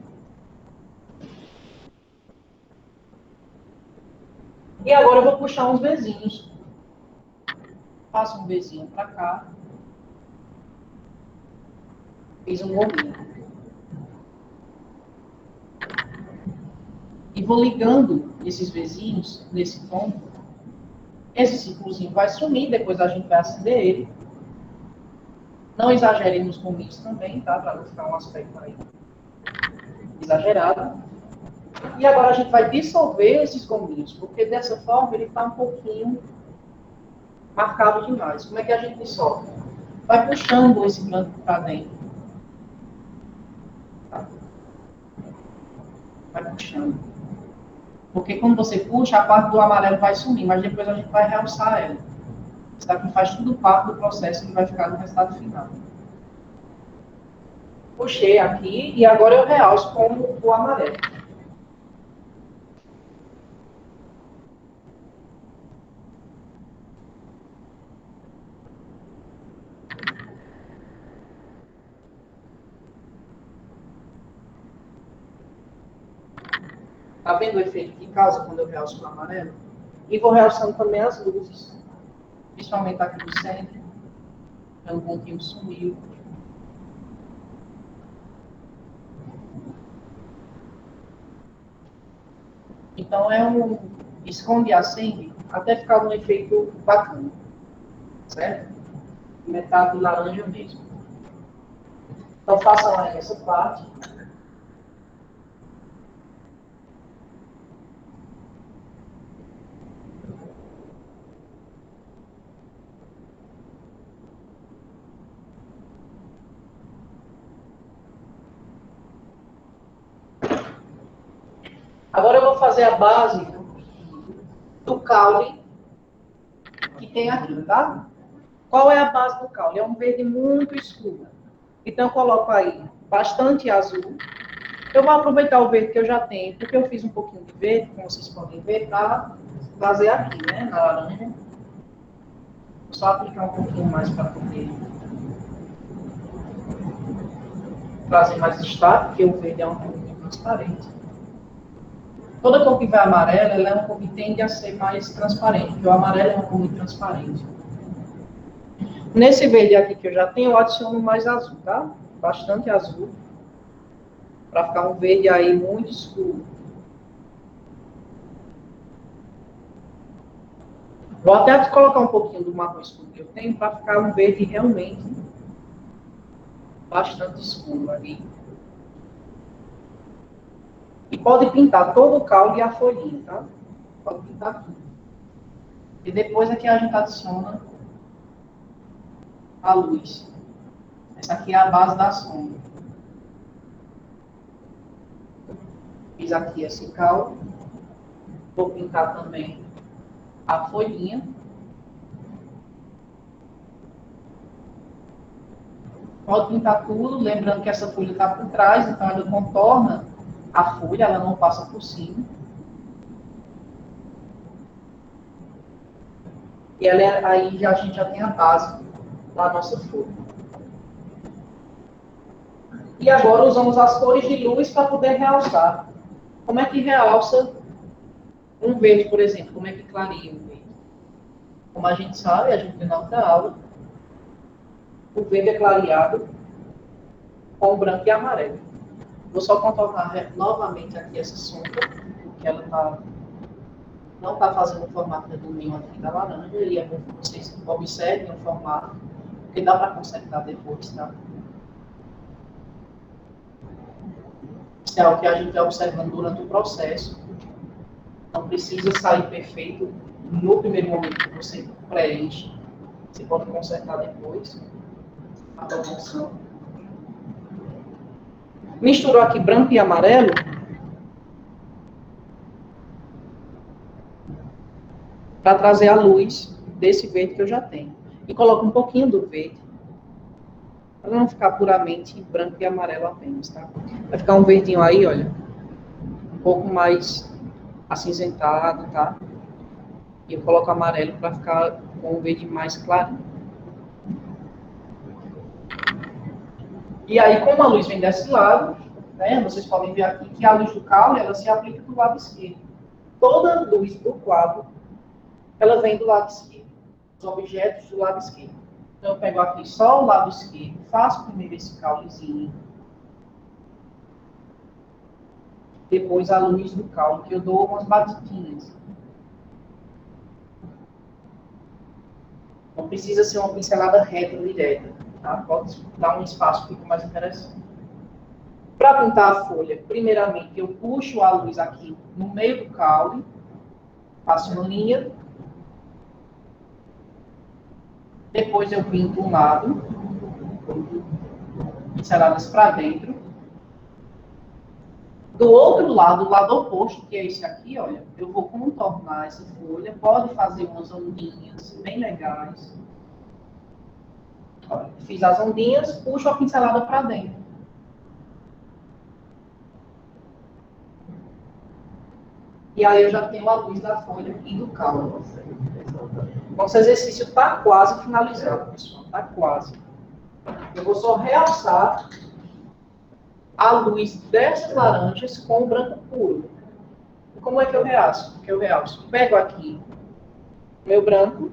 E agora eu vou puxar uns bezinhos. Faço um bezinho para cá. Fiz um gominho. E vou ligando esses bezinhos nesse ponto. Esse círculozinho vai sumir, depois a gente vai acender ele. Não exagerem nos gominhos também, tá? Para não ficar um aspecto aí exagerado. E agora a gente vai dissolver esses gominhos, porque dessa forma ele está um pouquinho marcado demais. Como é que a gente dissolve? Vai puxando esse branco para dentro. Tá? Vai puxando. Porque quando você puxa, a parte do amarelo vai sumir, mas depois a gente vai realçar ela. Isso daqui faz tudo parte do processo que vai ficar no resultado final. Puxei aqui e agora eu realço com o amarelo. Tá vendo o efeito que causa quando eu realço com o amarelo? E vou realçando também as luzes. Principalmente aqui do centro. Um pontinho sumiu. Então é um esconde e acende até ficar um efeito bacana. Certo? Metade laranja mesmo. Então façam aí essa parte. Agora eu vou fazer a base do caule que tem aqui, tá? Qual é a base do caule? É um verde muito escuro. Então eu coloco aí bastante azul. Eu vou aproveitar o verde que eu já tenho, porque eu fiz um pouquinho de verde, como vocês podem ver, para fazer aqui, né, na laranja. Vou só aplicar um pouquinho mais para poder trazer mais destaque, porque o verde é um pouquinho transparente. Toda cor que vai amarela, ela é uma cor que tende a ser mais transparente, porque o amarelo é uma cor muito transparente. Nesse verde aqui que eu já tenho, eu adiciono mais azul, tá? Bastante azul. Para ficar um verde aí muito escuro. Vou até colocar um pouquinho do marrom escuro que eu tenho, para ficar um verde realmente bastante escuro ali. E pode pintar todo o caule e a folhinha, tá? Pode pintar tudo. E depois aqui a gente adiciona a luz. Essa aqui é a base da sombra. Fiz aqui esse caule. Vou pintar também a folhinha. Pode pintar tudo, lembrando que essa folha está por trás, então ela contorna a folha, ela não passa por cima. E ela aí a gente já tem a base da nossa folha. E agora usamos as cores de luz para poder realçar. Como é que realça um verde, por exemplo? Como é que clareia um verde? Como a gente sabe, a gente tem na outra aula, O verde é clareado com o branco e amarelo. Vou só contornar novamente aqui essa sombra, porque ela não está fazendo o formato do ninho aqui da laranja, e é bom que vocês observem o formato, porque dá para consertar depois, tá? Isso é algo que a gente vai observando durante o processo. Não precisa sair perfeito no primeiro momento que você preenche. Você pode consertar depois a proporção. Misturou aqui branco e amarelo. Para trazer a luz desse verde que eu já tenho. E coloco um pouquinho do verde. Para não ficar puramente branco e amarelo apenas, tá? Vai ficar um verdinho aí, olha. Um pouco mais acinzentado, tá? E eu coloco amarelo para ficar com um verde mais claro. E aí, como a luz vem desse lado, né, vocês podem ver aqui que a luz do caule, ela se aplica do lado esquerdo. Toda luz do quadro, ela vem do lado esquerdo. Os objetos do lado esquerdo. Então, eu pego aqui só o lado esquerdo, faço primeiro esse caulezinho. Depois a luz do caule, que eu dou umas batidinhas. Não precisa ser uma pincelada reta, direta. Tá? Pode dar um espaço que fica mais interessante. Para pintar a folha, primeiramente eu puxo a luz aqui no meio do caule, faço uma linha. Depois eu pinto um lado, pinceladas para dentro. Do outro lado, o lado oposto, que é esse aqui, olha, eu vou contornar essa folha, pode fazer umas ondinhas bem legais. Olha, fiz as ondinhas, puxo a pincelada para dentro. E aí eu já tenho a luz da folha e do caule. Nosso exercício está quase finalizado, pessoal. Está quase. Eu vou só realçar a luz dessas laranjas com o branco puro. E como é que eu realço? Pego aqui meu branco.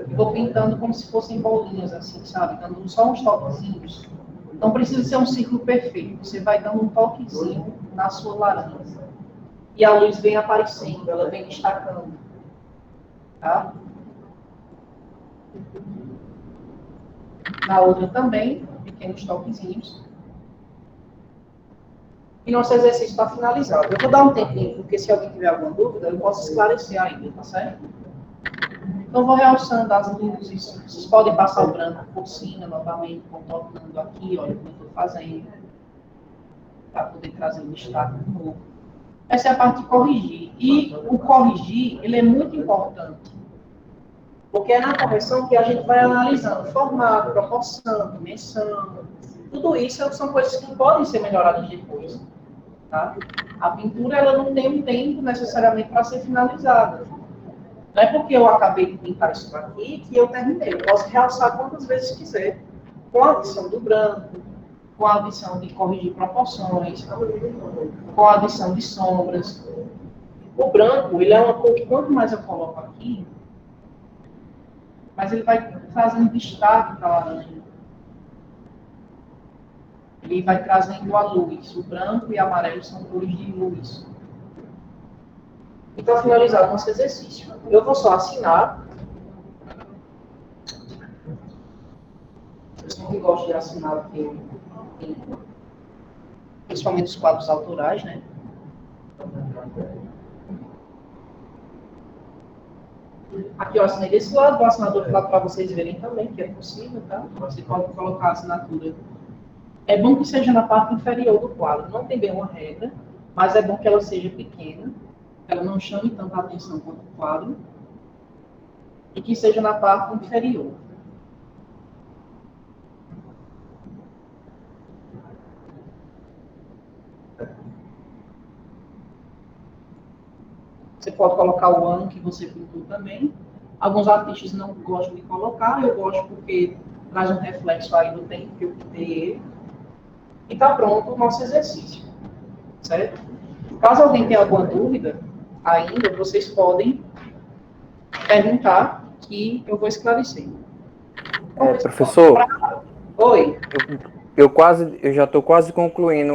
Vou pintando como se fossem bolinhas, assim, sabe? Dando só uns toquezinhos. Não precisa ser um círculo perfeito. Você vai dando um toquezinho na sua laranja. E a luz vem aparecendo, ela vem destacando. Tá? Na outra também, pequenos toquezinhos. E nosso exercício está finalizado. Eu vou dar um tempinho, porque se alguém tiver alguma dúvida, eu posso esclarecer ainda, tá certo? Então, vou realçando as luzes. Vocês podem passar o branco por cima, novamente, contornando aqui, olha como eu estou fazendo. Para poder trazer o destaque de novo. Essa é a parte de corrigir. E o corrigir, ele é muito importante. Porque é na correção que a gente vai analisando formato, proporção, dimensão. Tudo isso são coisas que podem ser melhoradas depois. Tá? A pintura, ela não tem um tempo necessariamente para ser finalizada. Não é porque eu acabei de pintar isso aqui que eu terminei. Eu posso realçar quantas vezes quiser. Com a adição do branco, com a adição de corrigir proporções, com a adição de sombras. O branco, ele é uma cor que quanto mais eu coloco aqui, mais ele vai trazendo destaque para a laranja. Ele vai trazendo a luz. O branco e o amarelo são cores de luz. Então, finalizado o nosso exercício. Eu vou só assinar. Eu sempre gosto de assinar aqui, principalmente os quadros autorais, né? Aqui eu assinei desse lado, vou assinar do outro lado para vocês verem também, que é possível, tá? Você pode colocar a assinatura. É bom que seja na parte inferior do quadro. Não tem bem uma regra, mas é bom que ela seja pequena, ela não chame tanta atenção quanto o quadro, e que seja na parte inferior. Você pode colocar o ano que você pintou também. Alguns artistas não gostam de colocar, eu gosto porque traz um reflexo aí do tempo que eu pintei ele. E está pronto o nosso exercício. Certo? Caso alguém tenha alguma dúvida ainda, vocês podem perguntar que eu vou esclarecer. Professor, Oi. eu já estou quase concluindo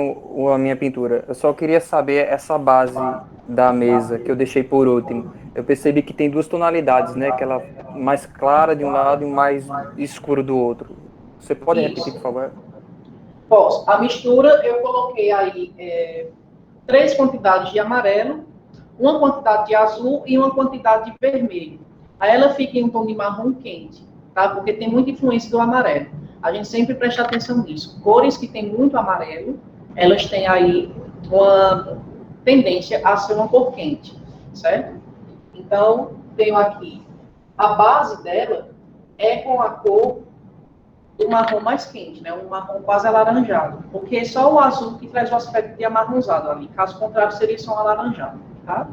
a minha pintura. Eu só queria saber essa base da mesa que eu deixei por último. Eu percebi que tem duas tonalidades, né? Aquela mais clara de um lado e mais escuro do outro. Você pode repetir, por favor? Posso. A mistura, eu coloquei aí 3 quantidades de amarelo, uma quantidade de azul e uma quantidade de vermelho. Aí ela fica em um tom de marrom quente, tá? Porque tem muita influência do amarelo. A gente sempre presta atenção nisso. Cores que têm muito amarelo, elas têm aí uma tendência a ser uma cor quente, certo? Então, tenho aqui, a base dela é com a cor do marrom mais quente, né? Um marrom quase alaranjado, porque é só o azul que traz o aspecto de amarronzado ali, caso contrário seria só um alaranjado, tá?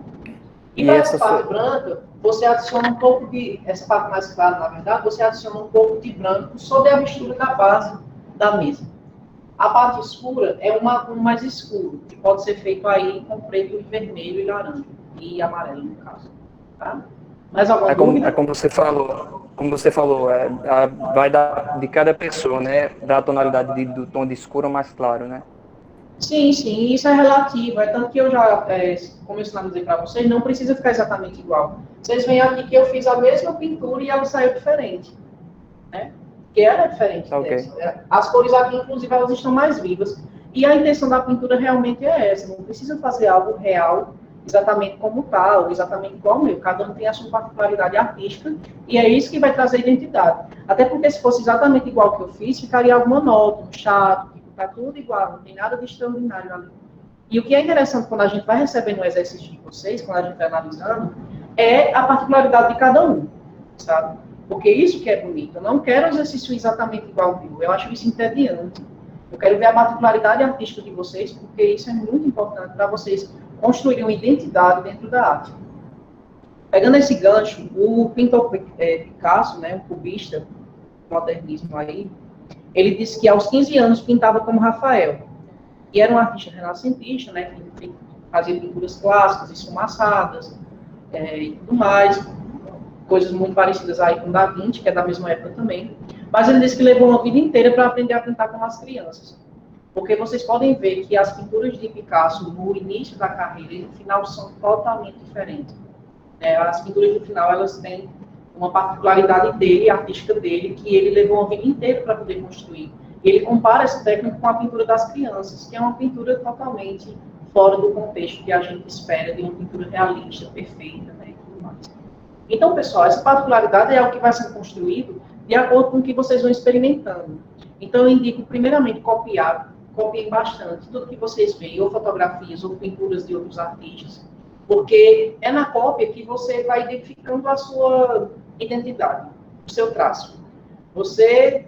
E para essa parte branca, você adiciona um pouco de, essa parte mais clara, na verdade, você adiciona um pouco de branco sobre a mistura da base da mesa. A parte escura é um mais escuro, que pode ser feito aí com preto e vermelho e laranja, e amarelo no caso, tá? Mais alguma dúvida? Como você falou, vai dar de cada pessoa, né? Da tonalidade do tom de escuro ao mais claro, né? Sim, isso é relativo. É tanto que eu já comecei a dizer para vocês, não precisa ficar exatamente igual. Vocês veem aqui que eu fiz a mesma pintura e ela saiu diferente, né? Que ela é diferente dessa. As cores aqui, inclusive, elas estão mais vivas. E a intenção da pintura realmente é essa. Não precisa fazer algo real, exatamente como tal, ou exatamente igual o meu. Cada um tem a sua particularidade artística e é isso que vai trazer identidade. Até porque se fosse exatamente igual que eu fiz, ficaria algo monótono, chato, tá tudo igual, não tem nada de extraordinário ali. E o que é interessante quando a gente vai recebendo o exercício de vocês, quando a gente vai analisando, é a particularidade de cada um, sabe? Porque isso que é bonito. Eu não quero o exercício exatamente igual ao meu. Eu acho isso entediante. Eu quero ver a particularidade artística de vocês, porque isso é muito importante para vocês construírem uma identidade dentro da arte. Pegando esse gancho, o pintor Picasso, né, um cubista, modernismo aí, ele disse que aos 15 anos pintava como Rafael. E era um artista renascentista, né, que fazia pinturas clássicas, esfumaçadas, e tudo mais. Coisas muito parecidas aí com Da Vinci, que é da mesma época também. Mas ele disse que levou uma vida inteira para aprender a pintar como as crianças. Porque vocês podem ver que as pinturas de Picasso, no início da carreira e no final, são totalmente diferentes. As pinturas do final, elas têm uma particularidade dele, artística dele, que ele levou uma vida inteira para poder construir. E ele compara essa técnica com a pintura das crianças, que é uma pintura totalmente fora do contexto que a gente espera de uma pintura realista, perfeita, né, e tudo mais. Então, pessoal, essa particularidade é algo que vai sendo construído de acordo com o que vocês vão experimentando. Então, eu indico, primeiramente, copiem bastante tudo que vocês veem, ou fotografias, ou pinturas de outros artistas, porque é na cópia que você vai identificando a sua identidade, o seu traço. Você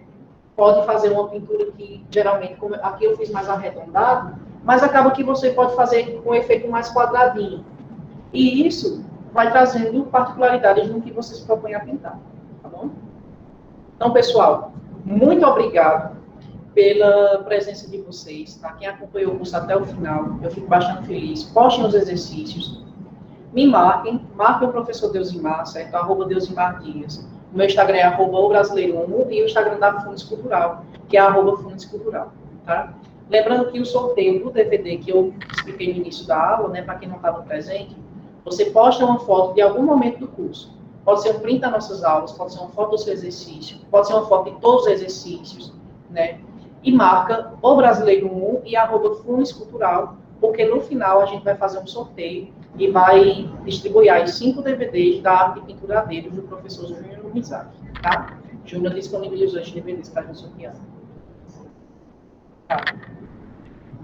pode fazer uma pintura que, geralmente, como aqui eu fiz mais arredondado, mas acaba que você pode fazer com um efeito mais quadradinho. E isso vai trazendo particularidades no que você se propõe a pintar, tá bom? Então, pessoal, muito obrigado pela presença de vocês, tá? Quem acompanhou o curso até o final, eu fico bastante feliz. Postem os exercícios, me marquem o professor Deusimar, certo? @Deusimar Dias. O meu Instagram é @obrasileiro1 e o Instagram da Fundes Cultural, que é @Fundes Cultural, tá? Lembrando que o sorteio do DVD que eu expliquei no início da aula, né, para quem não estava presente, você posta uma foto de algum momento do curso. Pode ser um print das nossas aulas, pode ser uma foto do seu exercício, pode ser uma foto de todos os exercícios, né? E marca o Brasileiro1 e @Fundes Cultural, porque no final a gente vai fazer um sorteio e vai distribuir aí 5 DVDs da arte de pintura dele do professor Júnior Mizaki, tá? Júnior disponibilizou esses DVDs para a gente sortear. Tá.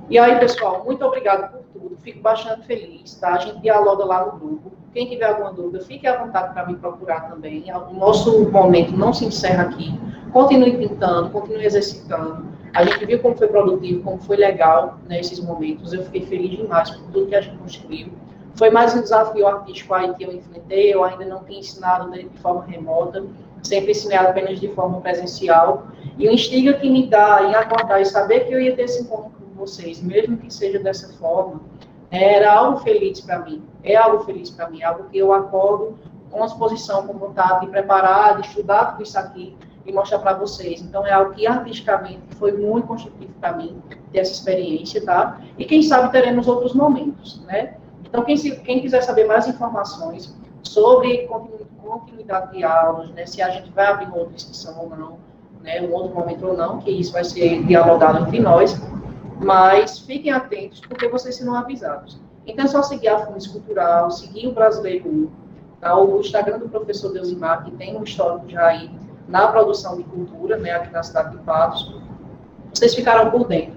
E aí, pessoal, muito obrigado por tudo. Fico bastante feliz, tá? A gente dialoga lá no grupo. Quem tiver alguma dúvida, fique à vontade para me procurar também. O nosso momento não se encerra aqui. Continue pintando, continue exercitando. A gente viu como foi produtivo, como foi legal nesses momentos. Eu fiquei feliz demais por tudo que a gente construiu. Foi mais um desafio artístico aí que eu enfrentei. Eu ainda não tinha ensinado de forma remota. Sempre ensinei apenas de forma presencial. E o instiga que me dá em acordar e saber que eu ia ter esse encontro com vocês, mesmo que seja dessa forma, era algo feliz para mim. É algo feliz para mim, algo que eu acordo com disposição, com vontade de preparar, de estudar tudo isso aqui e mostrar para vocês. Então, é algo que artisticamente foi muito construtivo para mim, ter essa experiência, tá? E quem sabe teremos outros momentos, né? Então, quem quiser saber mais informações sobre continuidade de aulas, né, se a gente vai abrir uma outra inscrição ou não, né, um outro momento ou não, que isso vai ser dialogado entre nós, mas fiquem atentos, porque vocês serão avisados. Então, é só seguir a Fundes Cultural, seguir o Brasileiro 1, tá? O Instagram do professor Deusimar, que tem um histórico já aí na produção de cultura, né, aqui na cidade de Patos. Vocês ficarão por dentro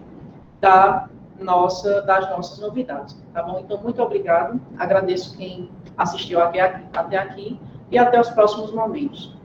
das nossas novidades, tá bom? Então, muito obrigado, agradeço quem assistiu até aqui e até os próximos momentos.